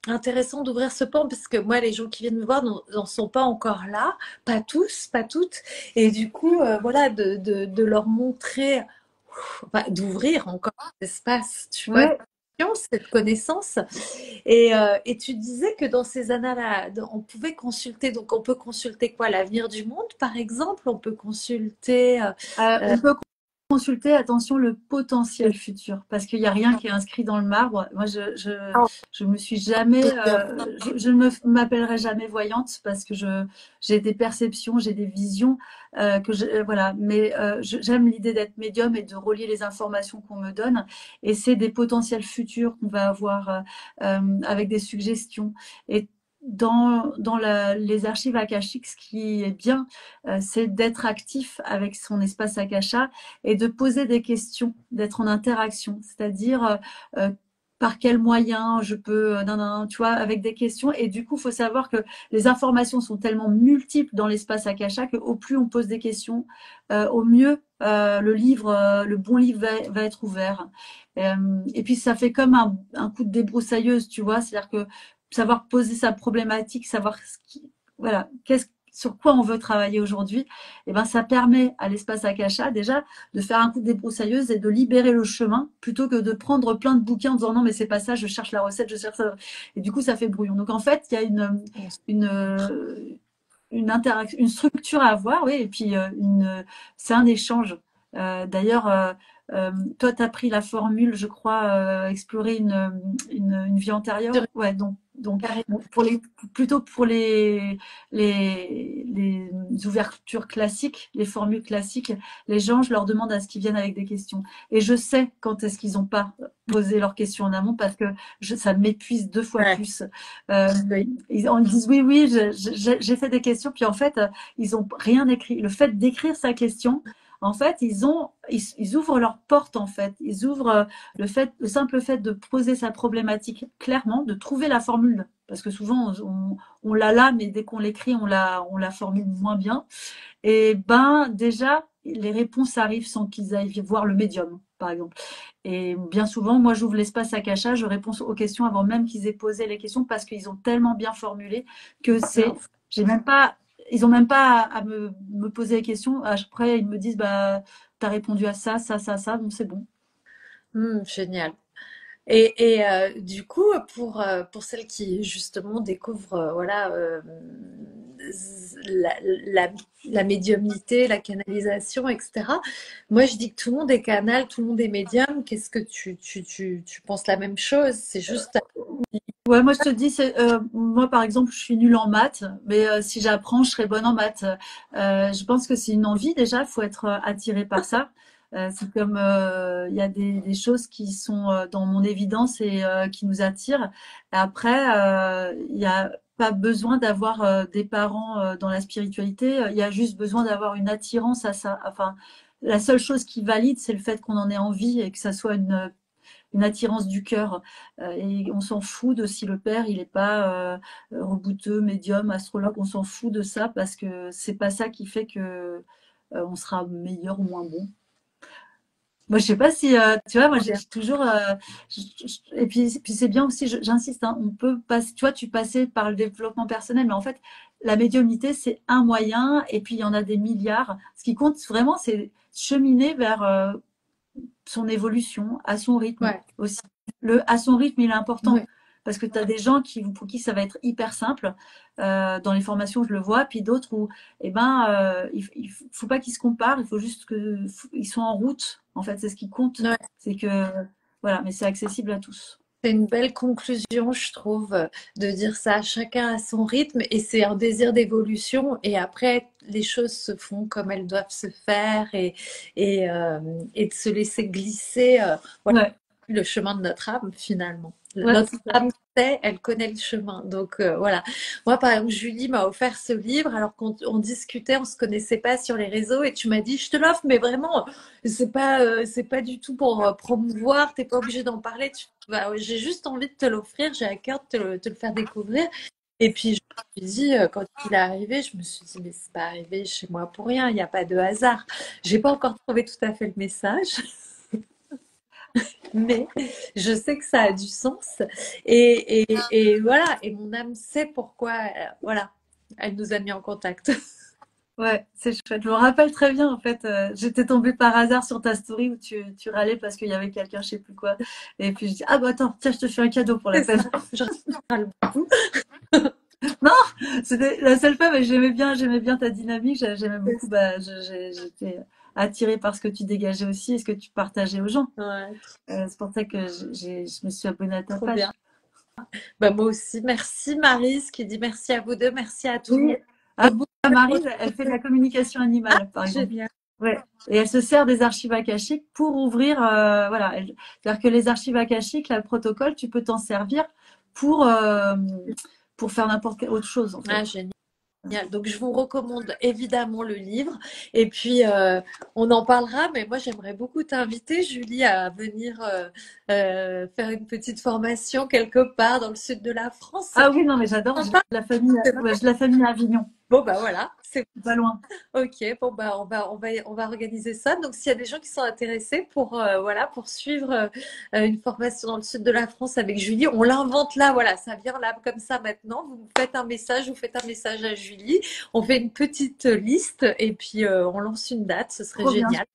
intéressant d'ouvrir ce pan parce que moi, les gens qui viennent me voir n'en sont pas encore là. Pas tous, pas toutes. Et du coup, voilà, de leur montrer, enfin, d'ouvrir encore cet espace, tu vois, Ouais, cette connaissance. Et tu disais que dans ces annales-là, on pouvait consulter, donc on peut consulter quoi? L'avenir du monde, par exemple? On peut consulter euh, on peut consulter, attention, le potentiel futur, parce qu'il n'y a rien qui est inscrit dans le marbre. Moi, je me suis jamais, je ne m'appellerai jamais voyante parce que j'ai des perceptions, j'ai des visions, voilà. Mais j'aime l'idée d'être médium et de relier les informations qu'on me donne. Et c'est des potentiels futurs qu'on va avoir avec des suggestions. Et les archives akashiques, ce qui est bien, c'est d'être actif avec son espace akasha et de poser des questions, d'être en interaction, c'est-à-dire par quels moyens je peux, tu vois, avec des questions. Et du coup, il faut savoir que les informations sont tellement multiples dans l'espace akasha qu'au plus on pose des questions, au mieux le bon livre va être ouvert. Et puis ça fait comme un coup de débroussailleuse, tu vois, c'est-à-dire que savoir poser sa problématique, savoir voilà, sur quoi on veut travailler aujourd'hui, et ben ça permet à l'espace Akasha déjà de faire un coup de débroussailleuse et de libérer le chemin plutôt que de prendre plein de bouquins en disant non mais c'est pas ça, je cherche la recette, je cherche ça. Et du coup ça fait brouillon. Donc en fait il y a une une interaction, une structure à avoir, oui, et puis c'est un échange. D'ailleurs, toi, tu as pris la formule, je crois, explorer une vie antérieure. sur Ouais, donc carré. bon, plutôt pour les ouvertures classiques, les formules classiques, les gens, je leur demande à ce qu'ils viennent avec des questions. Et je sais quand est-ce qu'ils n'ont pas posé leurs questions en amont parce que ça m'épuise deux fois Ouais. plus. Ils disent oui, oui, j'ai fait des questions, puis en fait, ils ont rien écrit. Le fait d'écrire sa question, en fait, ils ouvrent leur porte, en fait. Ils ouvrent le simple fait de poser sa problématique clairement, de trouver la formule, parce que souvent, on l'a là, mais dès qu'on l'écrit, on la formule moins bien. Et ben, déjà, les réponses arrivent sans qu'ils aillent voir le médium, par exemple. Et bien souvent, moi, j'ouvre l'espace Akasha, je réponds aux questions avant même qu'ils aient posé les questions parce qu'ils ont tellement bien formulé que j'ai même pas, ils ont même pas à me poser les questions. Après, ils me disent, bah, t'as répondu à ça, ça, ça, ça, bon, c'est bon. Génial. Et du coup, pour celles qui justement découvrent voilà, la, la, la médiumnité, la canalisation, etc., moi je dis que tout le monde est canal, tout le monde est médium. Qu'est-ce que tu penses la même chose? C'est juste. Ouais, moi je te dis, moi par exemple, je suis nulle en maths, mais si j'apprends, je serai bonne en maths. Je pense que c'est une envie déjà, il faut être attiré par ça. C'est comme il y a des choses qui sont dans mon évidence et qui nous attirent. Et après, il n'y a pas besoin d'avoir des parents dans la spiritualité. Il y a juste besoin d'avoir une attirance à ça. Enfin, la seule chose qui valide, c'est le fait qu'on en ait envie et que ça soit une attirance du cœur. Et on s'en fout de si le père, il n'est pas rebouteux, médium, astrologue, on s'en fout de ça parce que c'est pas ça qui fait que on sera meilleur ou moins bon. Moi, je sais pas si, tu vois, moi, j'ai toujours, et puis c'est bien aussi, j'insiste, hein, on peut passer, tu vois, tu passais par le développement personnel, mais en fait, la médiumnité, c'est un moyen, et puis il y en a des milliards. Ce qui compte vraiment, c'est cheminer vers son évolution, à son rythme Ouais, aussi. À son rythme, il est important. ouais. Parce que tu as des gens pour qui ça va être hyper simple. Dans les formations, je le vois. Puis d'autres où, eh ben, il faut pas qu'ils se comparent. Il faut juste ils sont en route. En fait, c'est ce qui compte. Ouais. C'est que, voilà, mais c'est accessible à tous. C'est une belle conclusion, je trouve, de dire ça. Chacun a son rythme et c'est un désir d'évolution. Et après, les choses se font comme elles doivent se faire et, euh, et de se laisser glisser. Voilà, Ouais, le chemin de notre âme finalement. ouais, Notre c'est ça. âme sait, elle connaît le chemin. Donc voilà. Moi, par exemple, Julie m'a offert ce livre alors qu'on discutait, on se connaissait pas sur les réseaux et tu m'as dit, je te l'offre, mais vraiment, c'est pas du tout pour promouvoir. T'es pas obligé d'en parler. J'ai juste envie de te l'offrir. J'ai à cœur de te le faire découvrir. Et puis je me suis dit, quand il est arrivé, je me suis dit, mais c'est pas arrivé chez moi pour rien. Il n'y a pas de hasard. J'ai pas encore trouvé tout à fait le message. Mais je sais que ça a du sens. Et voilà, et mon âme sait pourquoi, voilà, elle nous a mis en contact. Ouais, c'est chouette. Je me rappelle très bien, en fait, j'étais tombée par hasard sur ta story où tu râlais parce qu'il y avait quelqu'un, je sais plus quoi. Et puis je dis, ah bah attends, tiens, je te fais un cadeau pour la C'est peine. ça, je râle beaucoup. Non, c'était la seule fois, mais j'aimais bien ta dynamique. J'aimais beaucoup, bah, j'étais attirée par ce que tu dégageais aussi et ce que tu partageais aux gens. Ouais, C'est pour ça que je me suis abonnée à ta trop bien. page. Bah, moi aussi, merci Maryse qui dit merci à vous deux, merci à tout le Oui. monde. Ah, Marie, elle fait de la communication animale, par exemple. Génial. Ouais. Et elle se sert des archives akashiques pour ouvrir, voilà. C'est-à-dire que les archives akashiques, là, le protocole, tu peux t'en servir pour, euh, pour faire n'importe quelle autre chose, en Ah, fait. génial. Donc, je vous recommande évidemment le livre. Et puis, on en parlera. Mais moi, j'aimerais beaucoup t'inviter, Julie, à venir faire une petite formation quelque part dans le sud de la France. Ah oui, non, mais j'adore. J'ai de la famille, ouais, j'ai de la famille à Avignon. Bon, bah voilà, c'est Pas loin. ok. Bon, bah on va organiser ça. Donc, s'il y a des gens qui sont intéressés pour, voilà, pour suivre une formation dans le sud de la France avec Julie, on l'invente là, voilà, ça vient là comme ça maintenant. Vous me faites un message, vous faites un message à Julie. On fait une petite liste et puis on lance une date. Ce serait Trop bien. génial.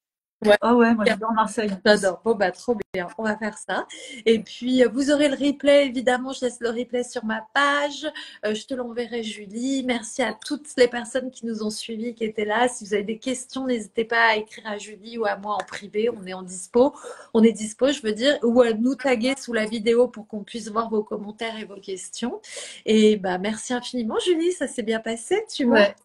Ouais. Ah ouais, moi j'adore Marseille en plus. J'adore. Bon, bah, trop bien. On va faire ça. Et puis, vous aurez le replay, évidemment. Je laisse le replay sur ma page. Je te l'enverrai, Julie. Merci à toutes les personnes qui nous ont suivis, qui étaient là. Si vous avez des questions, n'hésitez pas à écrire à Julie ou à moi en privé. On est en dispo. On est dispo, je veux dire, ou à nous taguer sous la vidéo pour qu'on puisse voir vos commentaires et vos questions. Et bah, merci infiniment, Julie. Ça s'est bien passé, tu vois. Ouais,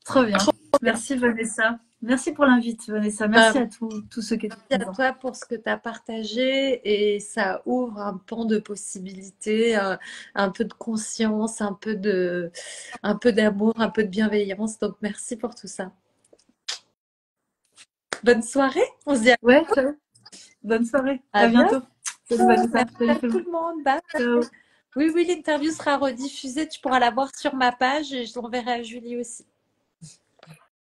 trop bien. Merci Vanessa. Merci pour l'invite, Vanessa. Merci à tous ceux qui étaient Merci à présents. toi pour ce que tu as partagé et ça ouvre un pan de possibilités, un peu de conscience, un peu d'amour, un peu de bienveillance. Donc merci pour tout ça. Bonne soirée. On se dit Ouais, ciao. Bonne soirée. à À bientôt. bientôt. Salut Vanessa. Merci Salut à tout le tout monde. le monde. Bye. Ciao. Oui, oui, l'interview sera rediffusée. Tu pourras la voir sur ma page et je l'enverrai à Julie aussi.